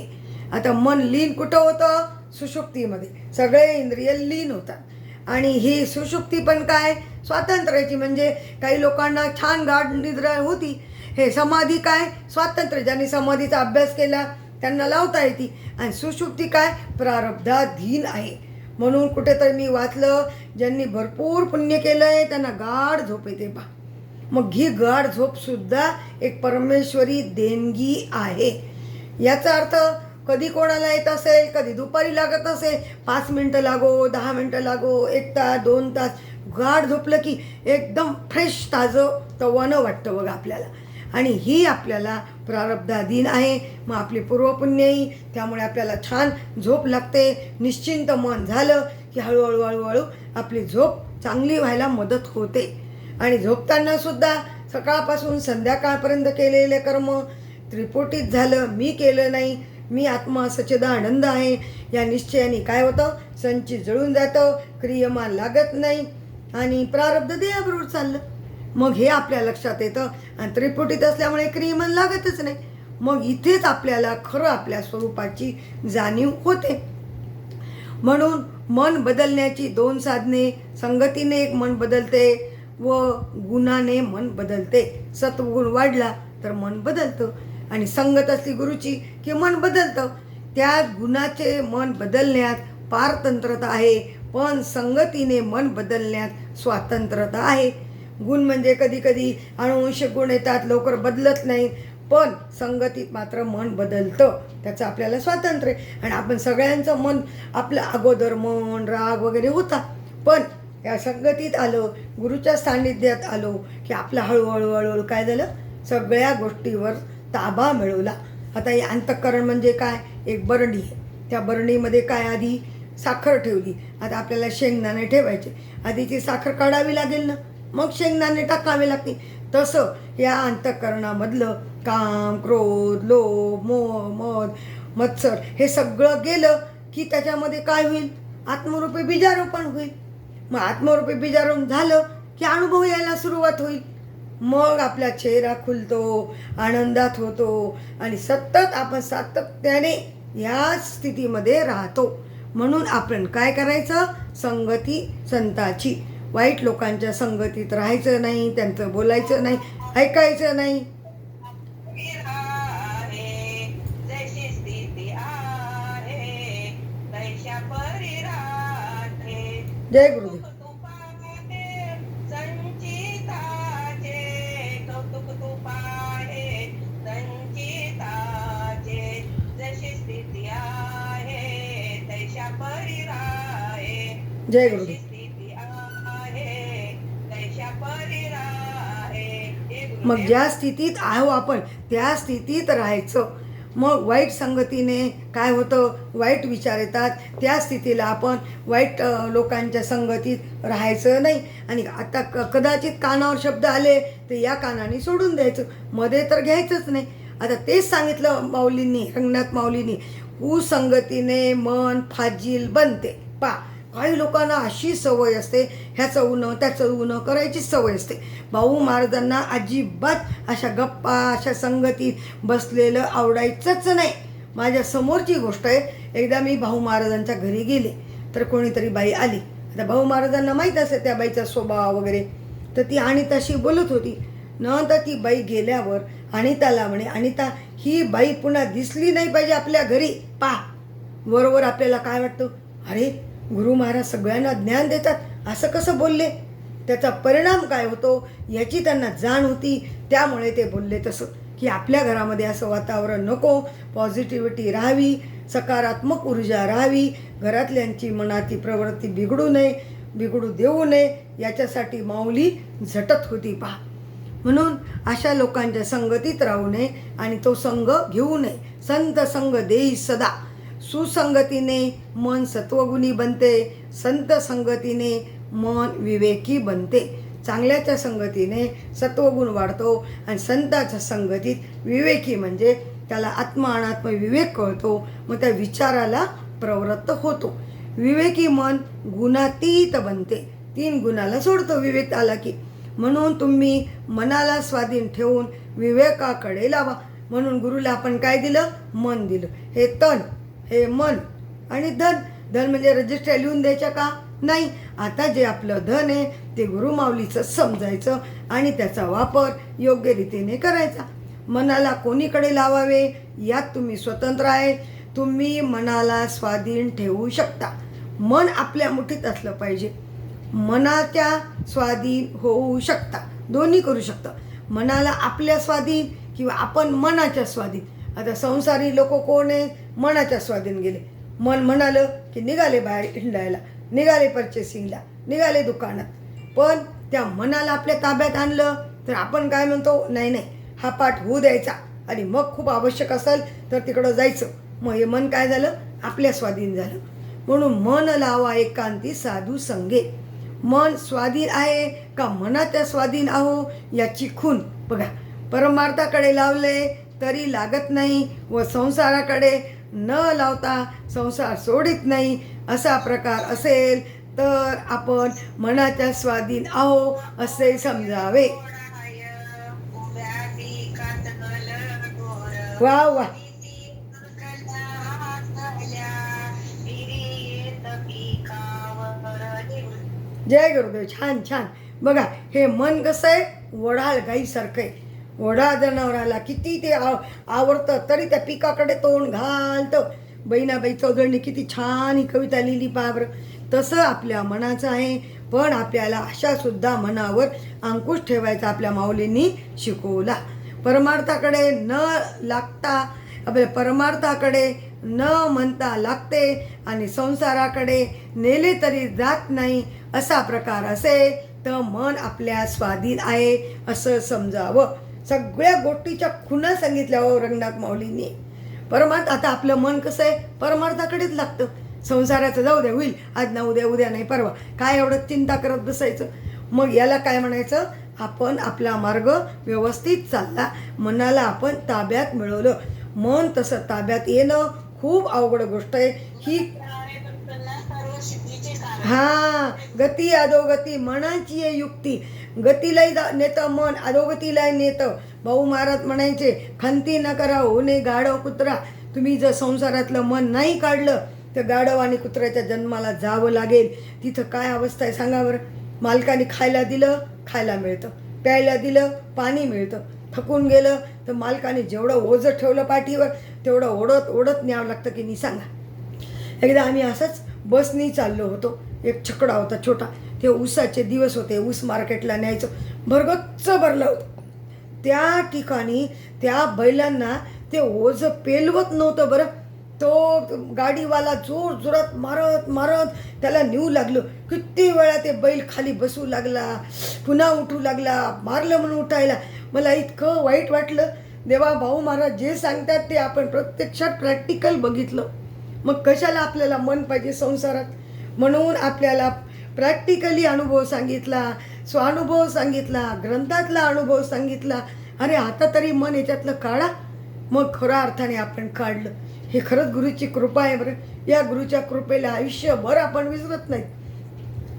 आता मन लीन कुठं होतं? सुषुप्तीमध्ये. सगळे इंद्रिय लीन होतात आणि ही सुषुप्ती पण काय स्वातंत्र्याची. म्हणजे काही लोकांना छान गाढ निद्रा होती. हे समाधी काय स्वातंत्र्य. ज्यांनी समाधीचा अभ्यास केला त्यांना लावता येते. आणि सुषुप्ती काय प्रारब्धाधीन आहे. म्हणून कुठेतरी मी वाचलं, ज्यांनी भरपूर पुण्य केलं आहे त्यांना गाढ झोप येते पहा. मग ही गाढ झोपसुद्धा एक परमेश्वरी देणगी आहे. याचा अर्थ कधी कोणाला येत असेल, कधी दुपारी लागत असेल, 5 मिनटं लागो, 10 मिनटं लागो, 1 तास 2 तास गाढ झोपलं की एकदम फ्रेश ताजं तवानं वाटतं बघा आपल्याला. आणि ही आपल्याला प्रारब्धाधीन आहे. मग आपली पूर्वपुण्यही त्यामुळे आपल्याला छान झोप लागते. निश्चिंत मन झालं की हळूहळू हळूहळू आपली झोप चांगली व्हायला मदत होते. आणि झोपताना सुद्धा सकाळपासून संध्याकाळपर्यंत केलेले कर्म त्रिपुटीत झालं. मी केलं नाही, मी आत्मा सच्चिदानंद आहे या निश्चयाने काय होतं? संचित जळून जातं, क्रियमान लागत नाही आणि प्रारब्ध देहाबरोबर चाललं. मग हे आपल्या लक्षात येतं. आणि त्रिपुटीत असल्यामुळे क्रियमान लागतच नाही. मग इथेच आपल्याला खरं आपल्या स्वरूपाची जाणीव होते. म्हणून मन बदलण्याची 2 साधने. संगतीने एक मन बदलते व गुणाने मन बदलते. सत्वगुण वाढला तर मन बदलतं आणि संगत असली गुरुची की मन बदलतं. त्या गुणाचे मन बदलण्यात पारतंत्रता आहे, पण संगतीने मन बदलण्यात स्वातंत्र्यता आहे. गुण म्हणजे कधी कधी अनुवंशिक गुण येतात, लवकर बदलत नाही, पण संगतीत मात्र मन बदलतं. त्याचं आपल्याला स्वातंत्र्य. आणि आपण सगळ्यांचं मन आपलं अगोदर मन राग वगैरे होता, पण या संगतीत आलो, गुरुच्या सान्निध्यात आलो की आपलं हळूहळू हळूहळू काय झालं? सगळ्या गोष्टीवर ताबा मिळवला. आता हे अंतःकरण म्हणजे काय? एक बरणी आहे. त्या बरणीमध्ये काय आधी साखर ठेवली. आता आपल्याला शेंगदाणे ठेवायचे. आधीची साखर काढावी लागेल ना, मग शेंगदाणे टाकावे लागतील. तसं या अंतःकरणामधलं काम, क्रोध, लोभ, मोह, मद, मत्सर हे सगळं गेलं की त्याच्यामध्ये काय होईल? आत्मरूपी बीजारोपण होईल. मग आत्मरूपी बीजारोपण झालं की अनुभव यायला सुरुवात होईल. मग आपला चेहरा खुलतो, आनंदात होतो आणि सतत आपण सातत्याने या स्थितीमध्ये राहतो. म्हणून आपण काय करायचं? संगती संताची. वाईट लोकांच्या संगतीत राहायचं नाही, त्यांचं बोलायचं नाही, ऐकायचं नाही. जशी स्थिती आहे तैशा परी राहते. जय गुरुदेव. कौतुक तू पाहे संचिताचे. जशी स्थिती आहे तैशा परी राहे. जय गुरुदेव. मग ज्या स्थितीत आहो आपण त्या स्थितीत राहायचं. मग वाईट संगतीने काय होतं? वाईट विचार येतात. त्या स्थितीला आपण वाईट लोकांच्या संगतीत राहायचं नाही. आणि आता कदाचित कानावर शब्द आले तर या कानाने सोडून द्यायचं, मध्ये तर घ्यायचंच नाही. आता तेच सांगितलं माऊलींनी, रंगनाथ माऊलींनी, कुसंगतीने मन फाजील बनते. काही लोकांना अशी सवय असते, ह्याचं उनं त्याचं उनं करायची सवय असते. भाऊ महाराजांना अजिबात अशा गप्पा, अशा संगतीत बसलेलं आवडायचंच नाही. माझ्या समोरची गोष्ट आहे. एकदा मी भाऊ महाराजांच्या घरी गेले तर कोणीतरी बाई आली. आता भाऊ महाराजांना माहीत असेल त्या बाईचा स्वभाव वगैरे, तर ती अनिताशी बोलत होती. नंतर ती बाई गेल्यावर अनिताला म्हणे, अनिता ही बाई पुन्हा दिसली नाही पाहिजे आपल्या घरी. बरोबर आपल्याला काय वाटतं? अरे गुरु महाराज सगळ्यांना ज्ञान देतात, असं कसं बोलले? त्याचा परिणाम काय होतो याची त्यांना जाण होती. त्यामुळे ते बोलले तसं की आपल्या घरामध्ये असं वातावरण नको, पॉझिटिव्हिटी राहावी, सकारात्मक ऊर्जा राहावी, घरातल्यांची मनाची प्रवृत्ती बिघडू देऊ नये, याच्यासाठी माऊली झटत होती. म्हणून अशा लोकांच्या संगतीत राहू नये आणि तो संग घेऊ नये. संत संग देई सदा. सुसंगतीने मन सत्वगुणी बनते, संत संगतीने मन विवेकी बनते. चांगल्याच्या संगतीने सत्वगुण वाढतो आणि संताच्या संगतीत विवेकी म्हणजे त्याला आत्मा अनात्म विवेक कळतो, मग त्या विचाराला प्रवृत्त होतो. विवेकी मन गुणातीत बनते, 3 गुणाला सोडतो विवेक आला की. म्हणून तुम्ही मनाला स्वाधीन ठेवून विवेकाकडे लावा. म्हणून गुरुला आपण काय दिलं? मन दिलं. हे तन, हे मन आणि धन. धन म्हणजे रजिस्टर लिहून द्यायच्या का? नाही. आता जे आपलं धन आहे ते गुरुमाऊलीचं समजायचं आणि त्याचा वापर योग्य रीतीने करायचा. मनाला कोणीकडे लावावे यात तुम्ही स्वतंत्र आहे. तुम्ही मनाला स्वाधीन ठेवू शकता. मन आपल्या मुठीत असलं पाहिजे. मनाच्या स्वाधीन होऊ शकता, दोन्ही करू शकता. मनाला आपल्या स्वाधीन किंवा आपण मनाच्या स्वाधीन. आता संसारी लोक कोण आहे? मनाच्या स्वाधीन गेले. मन म्हणालं की निघाले बाहेर हिंडायला, निघाले पर्चेसिंगला, निघाले दुकानात. पण त्या मनाला आपल्या ताब्यात आणलं तर आपण काय म्हणतो? नाही नाही, हा पाठ होऊ द्यायचा आणि मग खूप आवश्यक असेल तर तिकडं जायचं. मग हे मन काय झालं? आपल्या स्वाधीन झालं. म्हणून मन लावा एकांती साधू संगे. मन स्वाधीन आहे का मनाच्या स्वाधीन आहो याची खूण बघा. परमार्थाकडे लावले तरी लागत नाही व संसाराकडे न लावता संसार सोडित नाही असा प्रकार असेल तर आपण मनाच्या स्वाधीन आहो असे समजावे. वा वा. जय गुरुदेव. छान छान. बघा हे मन कसं आहे? वढाळ गाईसारखं आहे. वढा जनावराला किती ते आवडतं तरी त्या पिकाकडे तोंड घालतं. बहिणाबाई चौधरीने किती छान ही कविता लिहिली पाबर. तसं आपल्या मनाचं आहे. पण आपल्याला अशा सुद्धा मनावर अंकुश ठेवायचा आपल्या माऊलींनी शिकवला. परमार्थाकडे न लागता आपल्या परमार्थाकडे न म्हणता लागते आणि संसाराकडे नेले तरी जात नाही असा प्रकार असेल तर मन आपल्या स्वाधीन आहे असं समजावं. सगळ्या गोष्टीच्या खुणा सांगितल्या हो रंगनाथ माऊलींनी. परमार्थ आता आपलं मन कसं आहे? परमार्थाकडेच लागतं. संसाराचं जाऊ द्या, होईल आज ना उद्या, उद्या नाही परवा, काय एवढं चिंता करत बसायचं. मग याला काय म्हणायचं? आपण आपला मार्ग व्यवस्थित चालला, मनाला आपण ताब्यात मिळवलं. मन तसं ताब्यात येणं खूप अवघड गोष्ट आहे ही. हा, गती अधोगती मनाची आहे युक्ती. गतीलाही नेतं मन, अधोगतीलाही नेतं. भाऊ महाराज म्हणायचे, खंती न करा होणे गाढव कुत्रा. तुम्ही जर संसारातलं मन नाही काढलं तर गाढव आणि कुत्र्याच्या जन्माला जावं लागेल. तिथं काय अवस्था आहे सांगा बरं. मालकाने खायला दिलं, खायला मिळतं. प्यायला दिलं, पाणी मिळतं. थकून गेलं तर मालकाने जेवढं ओझं ठेवलं पाठीवर तेवढं ओढत ओढत न्यावं लागतं की नाही सांगा. एकदा आम्ही असंच बसनी चाललो होतो. एक छकडा होता छोटा. ते ऊसाचे दिवस होते. ऊस मार्केटला न्यायचं. भरगच्च भरलं होतं. त्या ठिकाणी त्या बैलांना ते ओझं पेलवत नव्हतं बरं. तो गाडीवाला जोर जोरात मारत मारत त्याला नेऊ लागलो. किती वेळा ते बैल खाली बसू लागला, पुन्हा उठू लागला, मारलं म्हणून उठायला. मला इतकं वाईट वाटलं. देवा भाऊ महाराज जे सांगतात ते आपण प्रत्यक्षात प्रॅक्टिकल बघितलं. मग कशाला आपल्याला मन पाहिजे संसारात? म्हणून आपल्याला प्रॅक्टिकली अनुभव सांगितला, स्वानुभव सांगितला, ग्रंथातला अनुभव सांगितला. अरे आता तरी मन याच्यातलं काढा. मग खऱ्या अर्थाने आपण काढलं. हे खरंच गुरुची कृपा आहे बरं. या गुरुच्या कृपेला आयुष्यभर आपण विसरत नाही.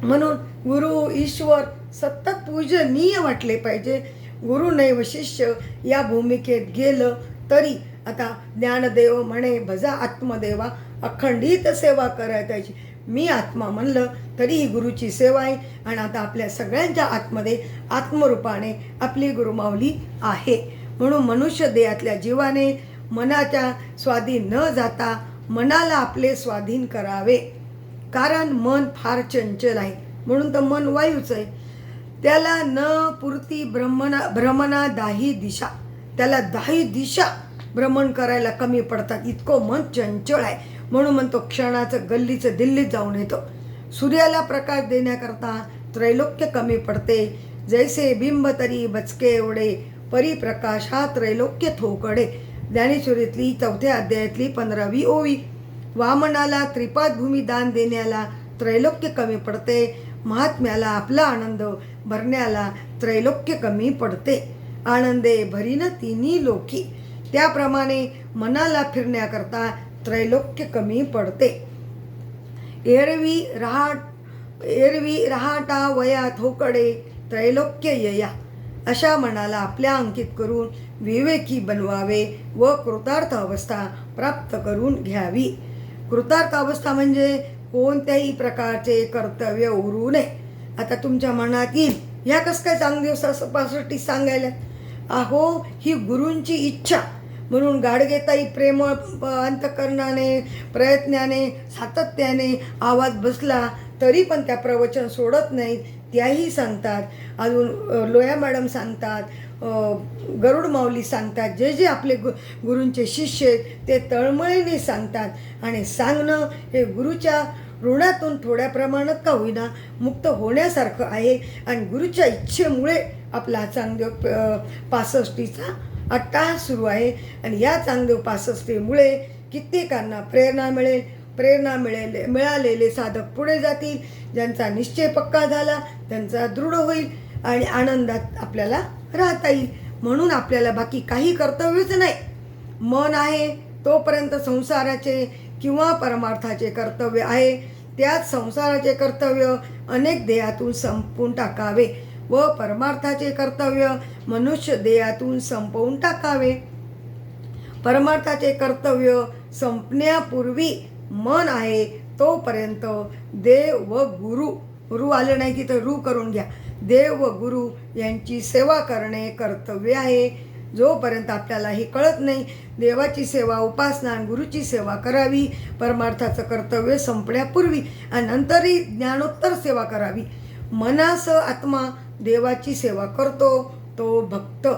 म्हणून गुरु ईश्वर सतत पूजनीय वाटले पाहिजे. गुरु नैव शिष्य या भूमिकेत गेलं तरी आता ज्ञानदेव म्हणे, भजा आत्मदेवा अखंडित सेवा करायची. मी आत्मा म्हणलं तरी ही गुरुची सेवा आहे. आणि आता आपल्या सगळ्यांच्या आतमध्ये आत्मरूपाने आपली गुरुमाऊली आहे. म्हणून मनुष्य देहातल्या जीवाने मनाच्या स्वाधीन न जाता मनाला आपले स्वाधीन करावे. कारण मन फार चंचल आहे. म्हणून तर मन वायूच आहे. त्याला न पुरती भ्रमणा दाही दिशा. त्याला 10 दिशा भ्रमण करायला कमी पडतात. इतकं मन चंचल आहे. म्हणून म्हणतो क्षणाचं गल्लीचं दिल्लीत जाऊन येतो. सूर्याला प्रकाश देण्याकरता त्रैलोक्य कमी पडते. जैसे बिंब तरी बचके एवढे परिप्रकाश हा त्रैलोक्य थोकडे. ज्ञानेश्वरीतली 4थ्या अध्यायातली 15वी ओवी. वामनाला त्रिपाद भूमी दान देण्याला त्रैलोक्य कमी पडते. महात्म्याला आपला आनंद भरण्याला त्रैलोक्य कमी पडते. आनंदे भरीन तिन्ही लोकी, त्याप्रमाणे मनाला फिरण्याकरता त्रैलोक्य कमी पडते. एरवी रहाटा वया थोकडे त्रैलोक्य यया, अशा मनाला आपल्या अंकित करून विवेकी बनवावे व कृतार्थ अवस्था प्राप्त करून घ्यावी. कृतार्थ अवस्था म्हणजे कोणत्याही प्रकारचे कर्तव्य उरू नये. आता तुमच्या मनात येईल, ह्या कसं काय चांगदेव सांगायला? अहो, ही गुरूंची इच्छा. म्हणून गाडगेताई प्रेमळ अंतकरणाने प्रयत्नाने सातत्याने आवाज बसला तरी पण त्या प्रवचन सोडत नाहीत. त्याही सांगतात, अजून लोया मॅडम सांगतात, गरुड माऊली सांगतात, जे जे आपले गुरूंचे शिष्य ते तळमळीने सांगतात. आणि सांगणं हे गुरुच्या ऋणातून थोड्या प्रमाणात का होईना मुक्त होण्यासारखं आहे. आणि गुरुच्या इच्छेमुळे आपला चांगदेव 65चा अट्टाहास सुरू आहे. आणि या चांगदेव 65मुळे कित्येकांना प्रेरणा मिळालेले साधक पुढे जातील. ज्यांचा निश्चय पक्का झाला त्यांचा दृढ होईल आणि आनंदात आपल्याला राहता येईल. म्हणून आपल्याला बाकी काही कर्तव्यच नाही. मन आहे तोपर्यंत संसाराचे किंवा परमार्थाचे कर्तव्य आहे. त्यात संसाराचे कर्तव्य अनेक देहातून संपवून टाकावे व परमार्थाचे कर्तव्य मनुष्य देहातून संपवून टाकावे. परमार्थाचे कर्तव्य संपण्यापूर्वी मन आहे तोपर्यंत देव व गुरु आलं नाही की तर रू करून घ्या. देव व गुरु यांची सेवा करणे कर्तव्य आहे. जोपर्यंत आपल्याला हे कळत नाही देवाची सेवा उपासना आणि गुरुची सेवा करावी, परमार्थाचं कर्तव्य संपण्यापूर्वी आणि नंतरही ज्ञानोत्तर सेवा करावी. मनास आत्मा देवाची सेवा करतो तो भक्त.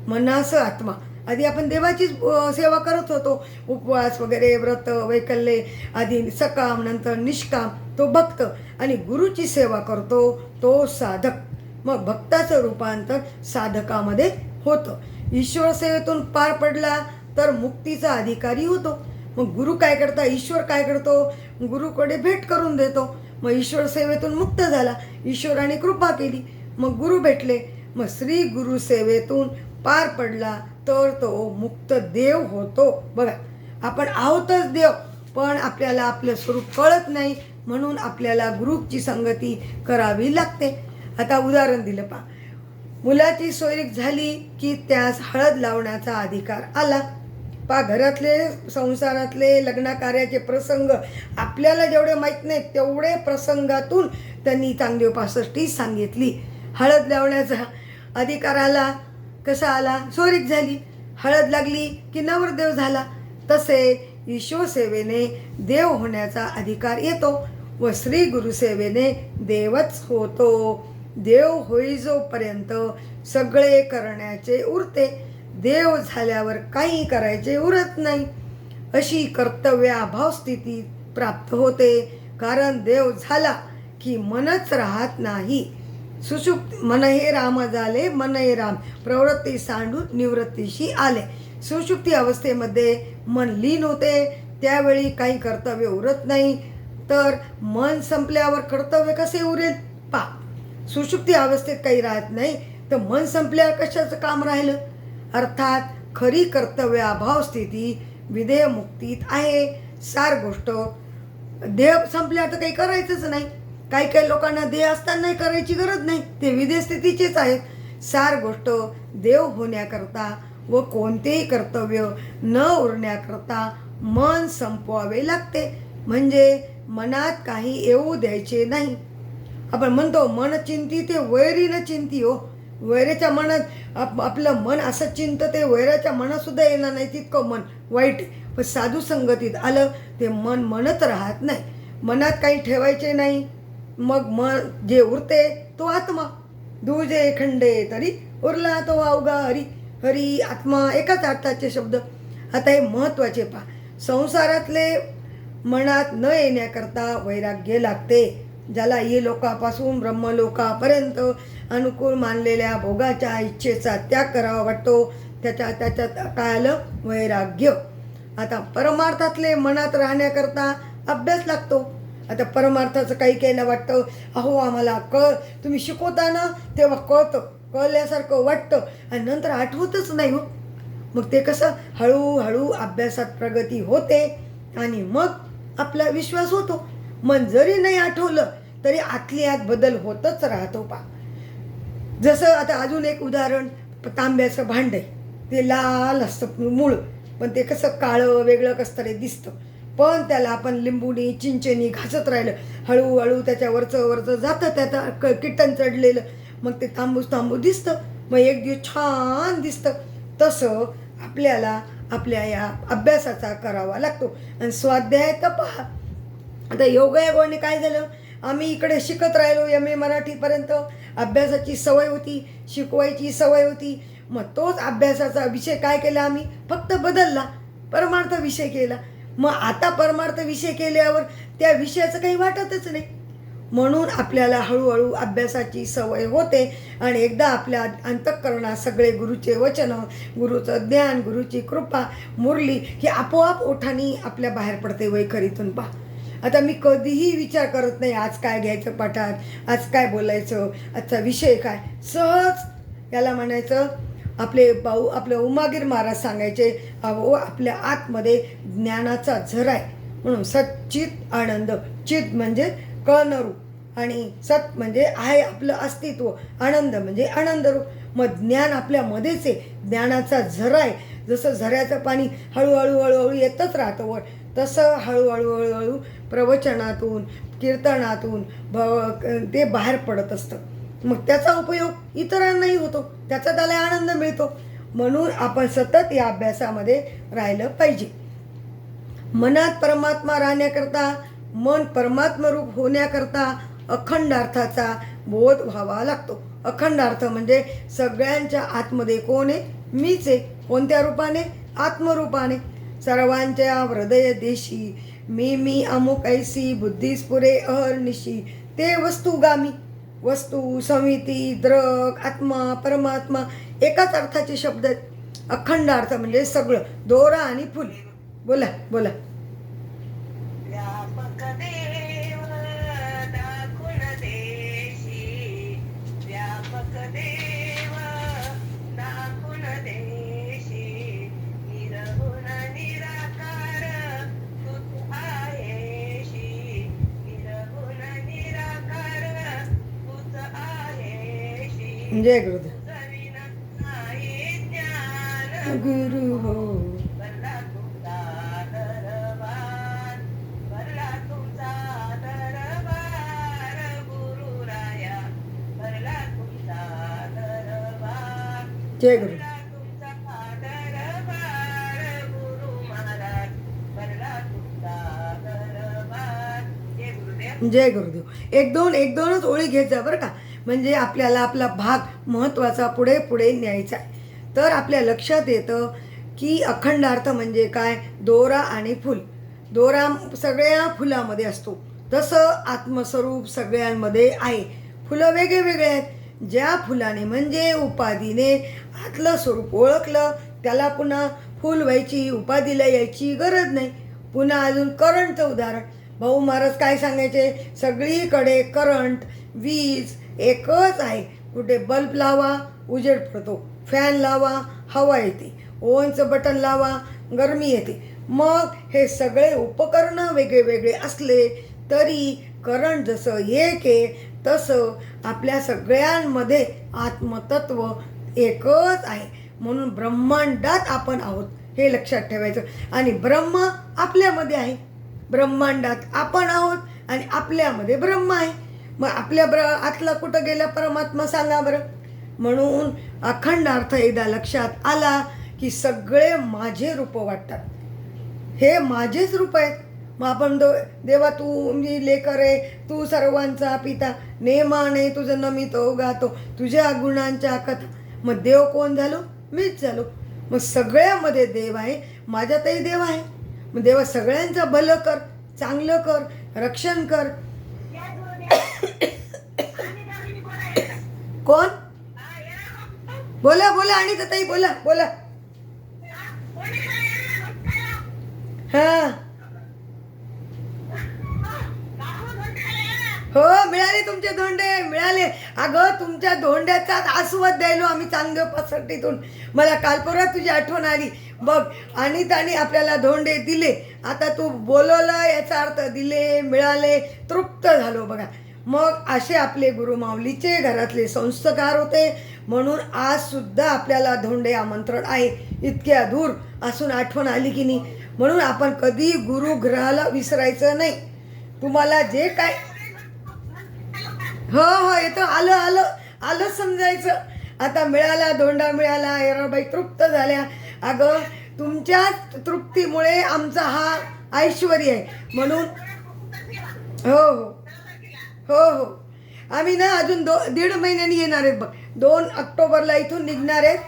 मनास आत्मा आधी आपण देवाची सेवा करत होतो, उपवास वगैरे व्रत वैकल्ये आधी सकाम नंतर निष्काम, तो भक्त. आणि गुरुची सेवा करतो तो साधक. मग भक्ताचं रूपांतर साधकामध्ये होतं. ईश्वर सेवेतून पार पडला तर मुक्तीचा अधिकारी होतो. मग गुरु काय करता, ईश्वर काय करतो, गुरुकडे भेट करून देतो. मग ईश्वर सेवेतून मुक्त झाला, ईश्वराने कृपा केली, मग गुरु भेटले. मग श्री गुरु सेवेतून पार पडला तर तो मुक्त देव होतो. बघा, आपण आहोतच देव, पण आपल्याला आपलं स्वरूप कळत नाही. म्हणून आपल्याला गुरुची संगती करावी लागते. आता उदाहरण दिलं पहा, मुलाची सोयरीक झाली की त्यास हळद लावण्याचा अधिकार आला. घरातले संसारातले लग्न कार्याचे प्रसंग आपल्याला जेवढे माहीत नाहीत तेवढे प्रसंगातून त्यांनी चांगदेव 65 सांगितली. हळद लावण्याचा अधिकार आला. कसा आला? सोयरीक झाली, हळद लागली की नवरदेव झाला. तसे ईश्वर सेवेने देव होण्याचा अधिकार येतो व श्री गुरुसेवेने देवच होतो. देव होईजोपर्यंत सगळे करण्याचे उरते, देव झाल्यावर काही करायचे उरत नाही. अशी कर्तव्याभाव स्थिती प्राप्त होते. कारण देव झाला की मनच राहत नाही. सुषुप्त मन हे राम झाले, मन हे राम प्रवृत्ती सांडून निवृत्तीशी आले. सुषुप्ती अवस्थेमध्ये मन लीन होते, त्यावेळी काही कर्तव्य उरत नाही. तर मन संपल्यावर कर्तव्य कसे उरेल? सुषुप्ती अवस्थेत काही राहत नाही तर मन संपल्यावर कशाचं काम राहिलं? अर्थात खरी कर्तव्याभाव स्थिती विदेह मुक्तीत आहे. सार गोष्ट देह संपल्यावर तर काही करायचंच नाही. काही काही लोकांना देह असतानाही करायची गरज नाही, ते विदेह स्थितीचेच आहेत. सार गोष्ट देव होण्याकरता व कोणतेही कर्तव्य न उरण्याकरता मन संपवावे लागते. म्हणजे मनात काही येऊ द्यायचे नाही. आपण म्हणतो मन चिंती ते वैरी न चिंती. हो, वैराच्या मनात आपलं मन असं चिंतं ते वैराच्या मनातसुद्धा येणार नाही, तितकं मन वाईट. पण साधू संगतीत आलं ते मन म्हणत राहत नाही, मनात काही ठेवायचे नाही. मग मन जे उरते तो आत्मा. दुजे खंडे तरी उरला तो अवघा हरी. हरी आत्मा एकाच अर्थाचे शब्द. आता हे महत्त्वाचे पहा, संसारातले मनात न येण्याकरता वैराग्य लागते. ज्याला ये लोकापासून ब्रह्मलोकापर्यंत अनुकूल मानलेल्या भोगाच्या इच्छेचा त्याग करावा वाटतो त्याच्यात काय आलं? वैराग्य. आता परमार्थातले मनात राहण्याकरता अभ्यास लागतो. आता परमार्थाचं काही काहीला वाटतं, अहो आम्हाला तुम्ही शिकवता ना तेव्हा कळल्यासारखं वाटतं आणि नंतर आठवतच नाही हो. मग ते कसं हळूहळू अभ्यासात प्रगती होते आणि मग आपला विश्वास होतो. मन जरी नाही आठवलं तरी आतल्या आत बदल होतच राहतो. जसं आता अजून एक उदाहरण, तांब्याचं भांड आहे, ते लाल असतं मूळ, पण ते कसं काळं वेगळं कसं तरी दिसतं. पण त्याला आपण लिंबूनी चिंचेनी घासत राहिलं, हळूहळू त्याच्या वरचं जातं, त्याचं किटन चढलेलं, मग ते तांबूस दिसतं, मग एक दिवस छान दिसतं. तसं आपल्याला आपल्या या अभ्यासाचा करावा लागतो. आणि स्वाध्याय तर पहा, आता योगायोगाने काय झालं, आम्ही इकडे शिकत राहिलो MA मराठीपर्यंत, अभ्यासाची सवय होती, शिकवायची सवय होती. मग तोच अभ्यासाचा विषय काय केला आम्ही, फक्त बदलला, परमार्थ विषय केला. मग आता परमार्थ विषय केल्यावर त्या विषयाचं काही वाटतच नाही. म्हणून आपल्याला हळूहळू अभ्यासाची सवय होते आणि एकदा आपल्या अंतःकरणात सगळे गुरुचे वचन, गुरुचं ज्ञान, गुरुची कृपा मुरली की आपोआप ओठानी आपल्या बाहेर पडते वैखरीतून. पहा, आता मी कधीही विचार करत नाही आज काय घ्यायचं पाठात, आज काय बोलायचं, आजचा विषय काय. सहज याला म्हणायचं, आपले उमागीर महाराज सांगायचे, अहो आपल्या आतमध्ये ज्ञानाचा झरा आहे म्हणून सच्चित आनंद. चित म्हणजे कळणरूप आणि सत म्हणजे आहे आपलं अस्तित्व, आनंद म्हणजे आनंदरूप. मग ज्ञान आपल्यामध्येच आहे, ज्ञानाचा झरा आहे. जसं झऱ्याचं पाणी हळूहळू येतच राहतं वर, तसं हळूहळू प्रवचनातून कीर्तनातून ते बाहेर पडत असतं. मग त्याचा उपयोग इतरांनाही होतो, त्याचा त्याला आनंद मिळतो. म्हणून आपण सतत या अभ्यासामध्ये राहिलं पाहिजे. मनात परमात्मा राहण्याकरता, मन परमात्मरूप होण्याकरता अखंड अर्थाचा बोध व्हावा लागतो. अखंड अर्थ म्हणजे सगळ्यांच्या आतमध्ये कोण आहे, मीच आहे. कोणत्या रूपाने, आत्मरूपाने. सर्वांच्या हृदय देशी मी अमुक ऐसी बुद्धीस्फुरे अहर्निशी. ते वस्तुगामी, वस्तू, समिती, द्रक, आत्मा, परमात्मा एकाच अर्थाचे शब्द आहेत. अखंड अर्थ म्हणजे सगळं, दोरा आणि फुल. बोला बोला. व्यापक देव दाखुन देशी, व्यापक देव दाखुन देशी, निरगुण निराकार तूच आहेशी, निरगुण निराकार तूच आहेशी. जय गुरुदेव. तुझ विना नाही ज्ञान गुरु हो. भरला तुमचा दरबार, भरला तुमचा दरबार गुरुराया, भरला तुमचा दरबार, जय गुरु. भरला तुमचा दरबार गुरु महाराज, भरला तुमचा दरबार. जय गुरुदेव. जय गुरुदेव. एक दोनच ओळी घेत जा बरं का, म्हणजे आपल्याला आपला भाग महत्त्वाचा पुढे न्यायचा आहे. तर आपल्या लक्षात येतं की अखंड अर्थ म्हणजे काय, दोरा आणि फुल. दोरा सगळ्या फुलामध्ये असतो, तसं आत्मस्वरूप सगळ्यांमध्ये आहे. फुलं वेगळे आहेत. ज्या फुलाने म्हणजे उपाधीने आतलं स्वरूप ओळखलं त्याला पुन्हा फुल व्हायची, उपाधीला यायची गरज नाही. पुन्हा अजून करंटचं उदाहरण, भाऊ महाराज काय सांगायचे, सगळीकडे करंट, वीज एकच आहे. कुठे बल्ब लावा उजेड पडतो, फॅन लावा हवा येते, ओव्हनचं बटन लावा गरमी येते. मग हे सगळे उपकरणं वेगळे असले तरी करंट जसं एक आहे तसं आपल्या सगळ्यांमध्ये आत्मतत्व एकच आहे. म्हणून ब्रह्मांडात आपण आहोत हे लक्षात ठेवायचं. आणि ब्रह्म आपल्यामध्ये आहे, ब्रह्मांडात आपण आहोत आणि आपल्यामध्ये ब्रह्म आहे. मग आपल्या आतला कुठं गेला परमात्मा सांगा बरं. म्हणून अखंड अर्थ एकदा लक्षात आला की सगळे माझे रूप वाटतात, हे माझेच रूप आहेत. मग आपण देवा तू मी लेकर आहे, तू सर्वांचा पिता, नेमाने तुझं नमितो गातो, तुझ्या गुणांच्या कथा. मग देव कोण झालो, मीच झालो. मग सगळ्यामध्ये देव आहे, माझ्यातही देव आहे. मग देवा सगळ्यांचं भलं कर, चांगलं कर, रक्षण कर. कोण बोला बोला आणि ताई बोला बोला. हा हो मिळाले तुमचे धोंडे मिळाले. अगं तुमच्या धोंड्याचाच आस्वाद द्यायलो आम्ही चांगदेव पासष्टीतून. मला काल परवा तुझी आठवण आली बघ. आणि त्याने आपल्याला धोंडे दिले. आता तू बोलवलं याचा अर्थ दिले, मिळाले, तृप्त झालो बघा. मग असे आपले गुरुमाऊलीचे घरातले संस्कार होते. म्हणून आज सुद्धा आपल्याला धोंडे आमंत्रण आहे. इतक्या दूर असून आठवण आली की नाही. म्हणून आपण कधी गुरुग्रहाला विसरायचं नाही. तुम्हाला जे काय हो हो येतो आलं आलं आलं समजायचं. आता मिळाला धोंडा मिळाला, येराबाई तृप्त झाल्या. अगं तुमच्या तृप्तीमुळे आमचा हा ऐश्वर्य आहे. म्हणून हो हो हो हो आम्ही ना अजून 1.5 महिन्यांनी येणार आहेत बघ. 2 ऑक्टोबरला इथून निघणार आहेत.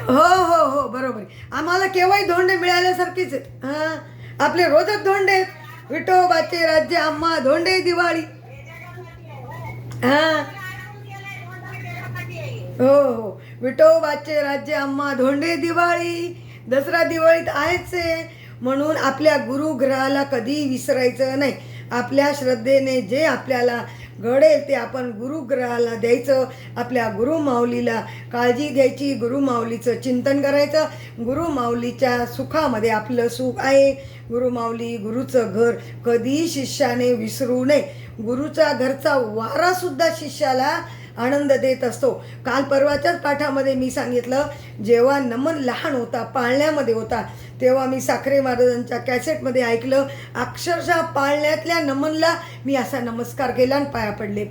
हो हो हो बरोबर. आम्हाला केव्हाही धोंडे मिळाल्यासारखेच आहेत. हां आपले रोजच धोंडे आहेत. विठोबाचे राज्य आम्हा धोंडे दिवाळी. हां हो हो विठोबाचे राज्य आम्हा धोंडे दिवाळी. दसरा दिवाळीत आहेच आहे. म्हणून आपल्या गुरुग्रहाला कधी विसरायचं नाही. आपल्या श्रद्धेने जे आपल्याला घडेल ते आपण गुरुग्रहाला द्यायचं. आपल्या गुरुमाऊलीला काळजी घ्यायची, गुरुमाऊलीचं चिंतन करायचं. गुरुमाऊलीच्या सुखामध्ये आपलं सुख आहे. गुरुमाऊली गुरुचं घर कधी शिष्याने विसरू नये. गुरुचा घरचा वारासुद्धा शिष्याला आनंद देत असतो. काल परवाच्याच पाठामध्ये मी सांगितलं, जेव्हा नमन लहान होता, पाळण्यामध्ये होता, तेव्हा मी साखरे महाराजांच्या कॅसेटमध्ये ऐकलं. अक्षरशः पाळण्यातल्या नमनला मी असा नमस्कार केला आणि पाया पडले.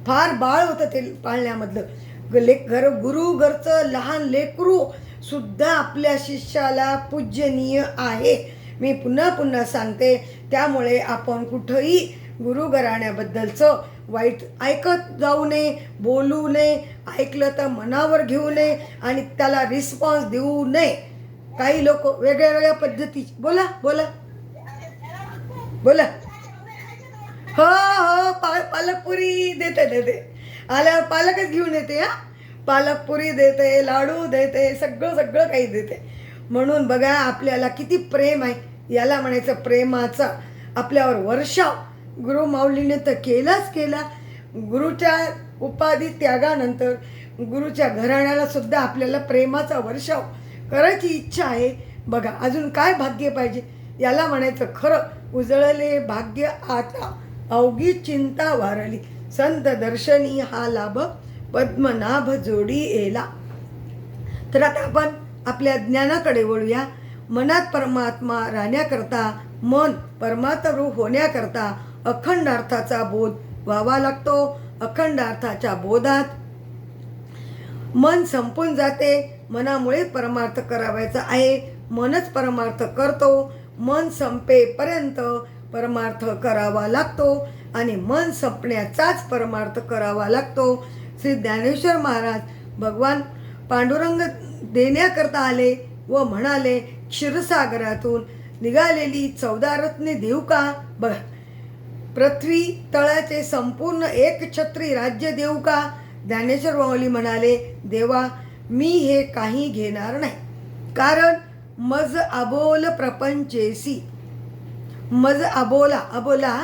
फार बाळ होतं ते पाळण्यामधलं. गुरु घरचं लहान लेकरू सुद्धा आपल्या शिष्याला पूजनीय आहे. मी पुन्हा पुन्हा सांगते. त्यामुळे आपण कुठंही गुरुघराण्याबद्दलचं वाईट ऐकत जाऊ नये, बोलू नये. ऐकलं तर मनावर घेऊ नये आणि त्याला रिस्पॉन्स देऊ नये. काही लोक वेगळ्या वेगळ्या पद्धतीची बोला बोला बोला हो हो पालकपुरी देते आल्यावर पालकच घेऊन येते. हा पालकपुरी देते, लाडू देते, सगळं सगळं काही देते. म्हणून बघा आपल्याला किती प्रेम आहे. याला म्हणायचं प्रेमाचा आपल्यावर वर्षाव. गुरुमाऊलीने तर केलाच केला. गुरुच्या उपाधी त्यागानंतर गुरुच्या घराण्याला सुद्धा आपल्याला प्रेमाचा वर्षाव करायची इच्छा आहे. बघा अजून काय भाग्य पाहिजे. याला म्हणायचं खरं उजळले भाग्य आता, अवघी चिंता वारली, संत दर्शनी हा लाभ, पद्मनाभ जोडी येला. तर आता आपण आपल्या ज्ञानाकडे वळूया. मनात परमात्मा राहण्याकरता, मन परमात्मरूप होण्याकरता अखंड अर्थाचा बोध व्हावा लागतो. अखंड अर्थाच्या बोधात मन संपून जाते. मनामुळे परमार्थ करावायचा आहे. मनच परमार्थ करतो. मन संपेपर्यंत परमार्थ करावा लागतो आणि मन संपण्याचाच परमार्थ करावा लागतो. श्री ज्ञानेश्वर महाराज भगवान पांडुरंग देण्याकरता आले व म्हणाले, क्षीरसागरातून निघालेली 14 रत्ने देऊ का. बघा, पृथ्वी तळाचे संपूर्ण एकछत्री राज्य देऊ का. ज्ञानेश्वर माऊली म्हणाले, देवा मी हे काही घेणार नाही. कारण मज अबोल प्रपंचेसी, मज अबोला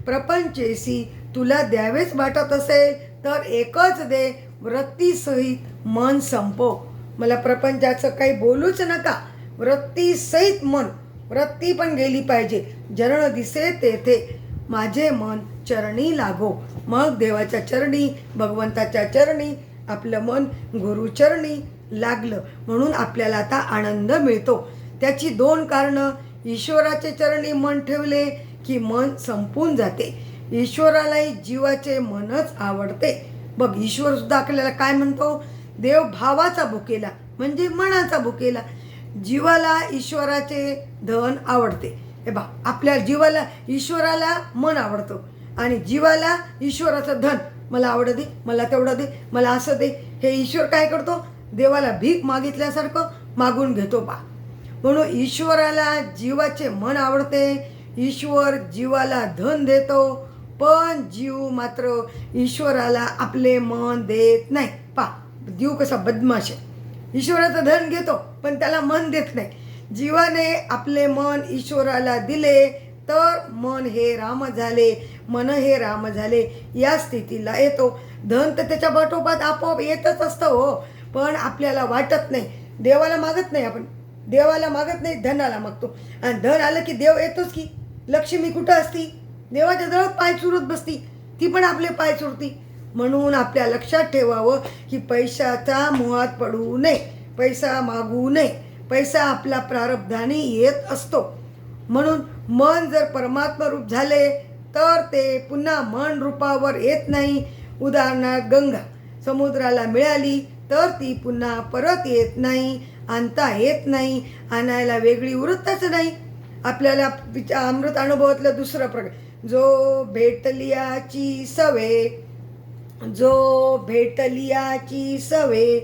प्रपंचेसी, तुला द्यावेच वाटत असेल तर एकच दे, वृत्तीसहित मन संपव. मला प्रपंचाचं काही बोलूच नका. वृत्तीसहित मन, वृत्ती पण गेली पाहिजे. जरण दिसे तेथे माझे मन चरणी लागो. मग देवाच्या चरणी, भगवंताच्या चरणी आपलं मन गुरुचरणी लागलं. म्हणून आपल्याला आता आनंद मिळतो. त्याची 2 कारणं. ईश्वराचे चरणी मन ठेवले की मन संपून जाते. ईश्वरालाही जीवाचे मनच आवडते. बघ, ईश्वर सुद्धा आपल्याला काय म्हणतो, देव भावाचा भुकेला म्हणजे मनाचा भुकेला. जीवाला ईश्वराचे धन आवडते. हे बा, आपल्या जीवाला ईश्वराला मन आवडतं आणि जीवाला ईश्वराचं धन. मला आवडं दे, मला तेवढं दे, मला असं दे. हे ईश्वर काय करतो, देवाला भीक मागितल्यासारखं मागून घेतो बा. म्हणून ईश्वराला जीवाचे मन आवडते. ईश्वर जीवाला धन देतो, पण जीव मात्र ईश्वराला आपले मन देत नाही. पा, जीव कसा बदमाश आहे. ईश्वराचं धन घेतो पण त्याला मन देत नाही. जीवाने आपले मन ईश्वराला दिले तर मन हे राम झाले, मन हे राम झाले, या स्थितीला येतो. धन तर त्याच्या पाठोपाठ आपोआप येतच असतं हो, पण आपल्याला वाटत नाही. देवाला मागत नाही आपण, देवाला मागत नाही, धनाला मागतो. आणि धन आलं की देव येतोच की. लक्ष्मी कुठं असती? देवाच्या जवळ पाय चुरत बसती, ती पण आपले पाय चुरती. म्हणून आपल्या लक्षात ठेवावं की पैशाचा मोहात पडू नये, पैसा मागू नये. पैसा आपला प्रारब्धाने येत असतो. म्हणून मन जर परमात्मा रूप झाले तर ते पुन्हा मन रूपावर येत नाही. उदाहरणार्थ गंगा समुद्राला मिळाली तर ती पुन्हा परत येत नाही, आणता येत नाही, आणायला वेगळी उरतच नाही. आपल्याला अमृत अनुभवातलं दुसरं प्रकार, जो भेटलियाची सवे, जो भेटलियाची सवे,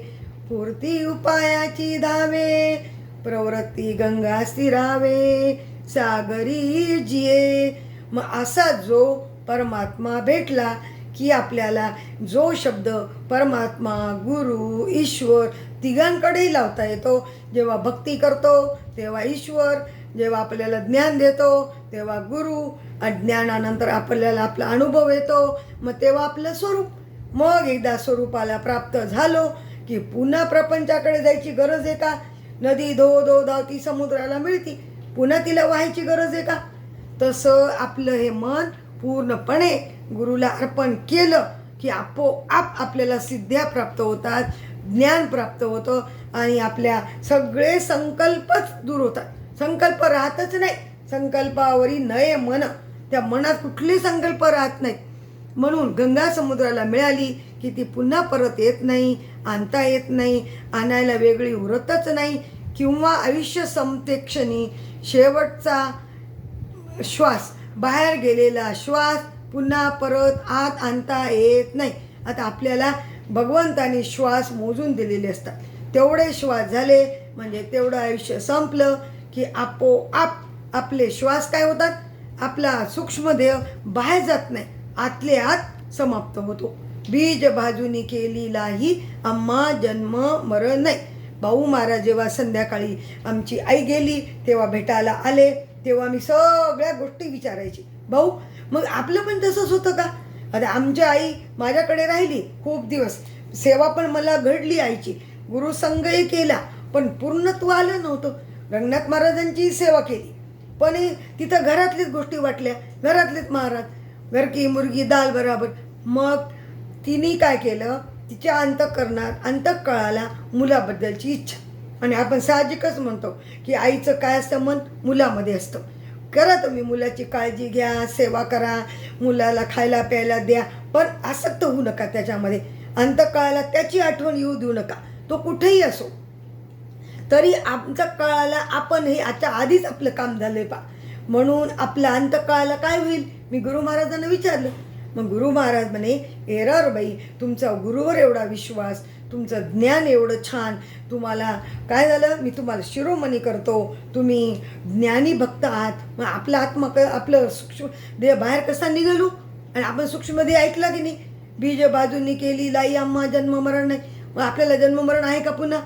पूर्ती उपायाची धावे, प्रवृत्ती गंगा स्थिरावे, सागरी जिये. मग असा जो परमात्मा भेटला की आपल्याला जो शब्द परमात्मा, गुरु, ईश्वर तिघांकडेही लावता येतो. जेव्हा भक्ती करतो तेव्हा ईश्वर, जेव्हा आपल्याला ज्ञान देतो तेव्हा गुरु, ज्ञानानंतर आपल्याला आपला अनुभव येतो, मग तेव्हा आपलं स्वरूप. मग एकदा स्वरूपाला प्राप्त झालो की पुन्हा प्रपंचाकडे जायची गरज आहे का? नदी धो धो धावती समुद्राला मिळती, पुन्हा तिला व्हायची गरज आहे का? तसं आपलं हे मन पूर्णपणे गुरुला अर्पण केलं की आपोआप आपल्याला सिद्ध्या प्राप्त होतात, ज्ञान प्राप्त होतं आणि आपल्या सगळे संकल्पच दूर होतात. संकल्प राहतच नाही, संकल्पावरी नये मन, त्या मनात कुठले संकल्प राहत नाहीत. म्हणून गंगा समुद्राला मिळाली की ती पुन्हा परत येत नाही, आणता येत नाही, आणायला वेगळी उरतच नाही. किंवा आयुष्य संपते क्षणी शेवटचा श्वास, बाहेर गेलेला श्वास पुन्हा परत आत आणता येत नाही. आता आपल्याला भगवंताने श्वास मोजून दिलेले असतात, तेवढे श्वास झाले म्हणजे तेवढं आयुष्य संपलं की आपोआप आपले श्वास काय होतात, आपला सूक्ष्मदेह बाहेर जात नाही, आतले आत समाप्त होतो. बीज बाजूनी केलीलाही आम्हा जन्म मरण नाही. भाऊ महाराज जेव्हा संध्याकाळी आमची आई गेली तेव्हा भेटायला आले, तेव्हा मी सगळ्या गोष्टी विचारायची. भाऊ मग आपलं पण तसंच होतं का? आता आमची आई माझ्याकडे राहिली खूप दिवस, सेवा पण मला घडली आईची, गुरुसंगही केला, पण पूर्णत्व आलं नव्हतं. रंगनाथ महाराजांची सेवा केली पण तिथं घरातलीच गोष्टी वाटल्या, घरातलेच महाराज, घर की मुर्गी दाल बराबर. मग तिने काय केलं, तिच्या अंतःकरणात अंतःकळाला मुलाबद्दलची इच्छा. आणि आपण साहजिकच म्हणतो की आईचं काय असतं, मन मुलामध्ये असतं. करा तुम्ही मुलाची काळजी घ्या, सेवा करा, मुलाला खायला प्यायला द्या, पण आसक्त होऊ नका त्याच्यामध्ये. अंतःकळाला त्याची आठवण येऊ देऊ नका, तो कुठेही असो. तरी आमच्या काळाला आपण हे आता आधीच आपलं काम झालंय पा. म्हणून आपल्या अंतकाळाला काय होईल, मी गुरु महाराजांना विचारलं. मग गुरु महाराज म्हणे, एरर बाई, तुमचा गुरुवर एवढा विश्वास, तुमचं ज्ञान एवढं छान, तुम्हाला काय झालं, मी तुम्हाला शिरोमणी करतो, तुम्ही ज्ञानी भक्त आहात. मग आपला आत्मा आपलं सूक्ष्म देह बाहेर कसा निघालो, आणि आपण सूक्ष्म देह ऐकला की नाही, बीज बाजूनी केली लाई आम्हा जन्म मरण नाही. मग आपल्याला जन्म मरण आहे का पुन्हा?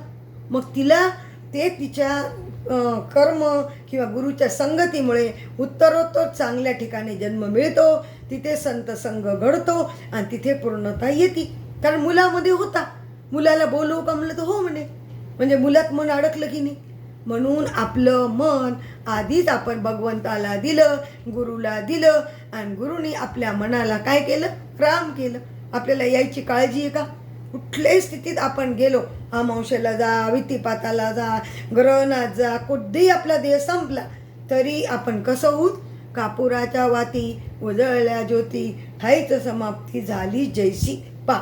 मग तिला ते तिच्या कर्म किंवा गुरुच्या संगतीमुळे उत्तरोत्तर चांगल्या ठिकाणी जन्म मिळतो, तिथे संत संग घडतो आणि तिथे पूर्णता येते. कारण मुलामध्ये होता, मुलाला बोलू का म्हणलं तर हो म्हणे, म्हणजे मुलात मन अडकलं की नाही. म्हणून आपलं मन आधीच आपण भगवंताला दिलं, गुरुला दिलं, आणि गुरुनी आपल्या मनाला काय केलं, राम केलं. आपल्याला यायची काळजी आहे का? कुठल्याही स्थितीत आपण गेलो, अमावस्येला जा, वित्तीपाताला जा, ग्रहणात जा, कुठेही आपला देह संपला तरी आपण कसं होऊ, कापुराच्या वाती उजळल्या ज्योती, ठाईच समाप्ती झाली जैसी. पा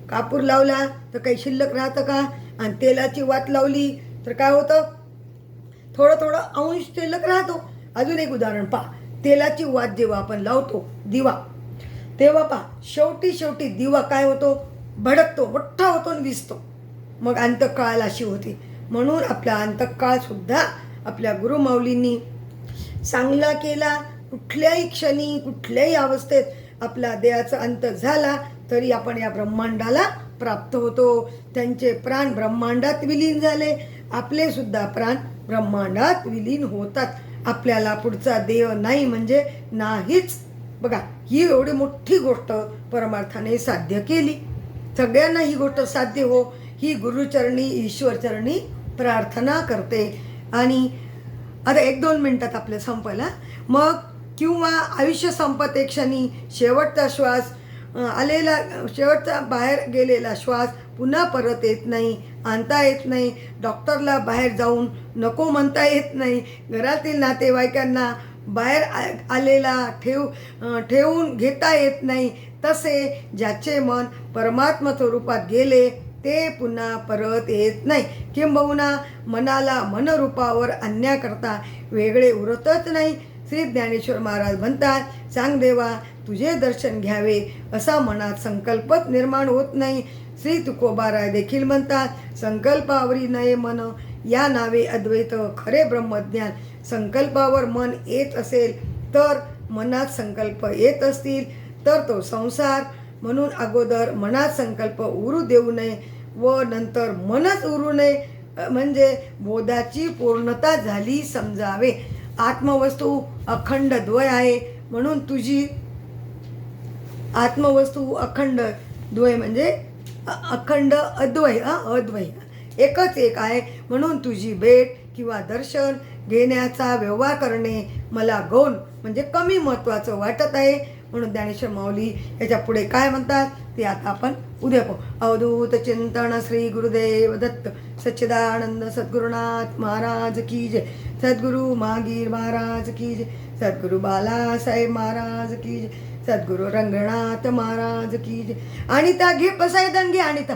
कापूर लावला तर काही शिल्लक राहतं का? आणि तेलाची वात लावली तर काय होतं, थोडं थोडं अंश शिल्लक राहतो. अजून एक उदाहरण पा, तेलाची वात जेव्हा आपण लावतो दिवा, तेव्हा पा शेवटी दिवा काय होतो, भडकतो, मोठा होतो आणि विजतो. मग अंतकाळ अशी होती. म्हणून आपला अंतकाळ सुद्धा आपल्या गुरुमाऊलींनी चांगला केला. कुठल्याही क्षणी कुठल्याही अवस्थेत आपला देहाचा अंत झाला तरी आपण या ब्रह्मांडाला प्राप्त होतो. त्यांचे प्राण ब्रह्मांडात विलीन झाले, आपले सुद्धा प्राण ब्रह्मांडात विलीन होतात. आपल्याला पुढचा देह नाही म्हणजे नाहीच. बघा, ही एवढी मोठी गोष्ट परमार्थाने साध्य केली. सगळ्यांना ही गोष्ट साध्य हो ही गुरुचरणी ईश्वरचरणी प्रार्थना करते. आणि आता 1-2 मिनिटात आपलं संपला. मग किंवा आयुष्य संपते क्षणी शेवटचा श्वास आलेला, शेवटचा बाहेर गेलेला श्वास पुन्हा परत येत नाही, आणता येत नाही. डॉक्टरला बाहेर जाऊन नको म्हणता येत नाही. घरातील नातेवाईकांना बाहेर आलेला ठेवून घेता येत नाही. तसे ज्याचे मन परमात्मा स्वरूपात गेले ते पुन्हा परत येत नाही. किंबहुना मनाला मनरूपावर आणण्याकरता वेगळे उरतच नाही. श्री ज्ञानेश्वर महाराज म्हणतात, सांग देवा तुझे दर्शन घ्यावे असा मनात संकल्पच निर्माण होत नाही. श्री तुकोबाराय देखील म्हणतात, संकल्पावरी नये मन या नावे अद्वैत खरे ब्रह्मज्ञान. संकल्पावर मन येत असेल तर मनात संकल्प येत असतील तर तो संसार. म्हणून अगोदर मनात संकल्प उरू देऊ नये व नंतर मनच उरू नये, म्हणजे बोधाची पूर्णता झाली समजावे. आत्मवस्तू अखंड द्वय आहे म्हणून तुझी आत्मवस्तू अखंड द्वय म्हणजे अखंड अद्वय एकच एक आहे. म्हणून तुझी भेट किंवा दर्शन घेण्याचा व्यवहार करणे मला गौण म्हणजे कमी महत्त्वाचं वाटत आहे. म्हणून ज्ञानेश्वर माऊली याच्या पुढे काय म्हणतात ते आता आपण उद्या पाहू. अवधूत चिंतन श्री गुरुदेव दत्त सच्चिदानंद सद्गुरुनाथ महाराज की जय. सद्गुरु महागीर महाराज की जय. सद्गुरु बालासाहेब महाराज की जय. सद्गुरु रंगनाथ महाराज की जय. अनिता घे बसाय दंगे अनिता.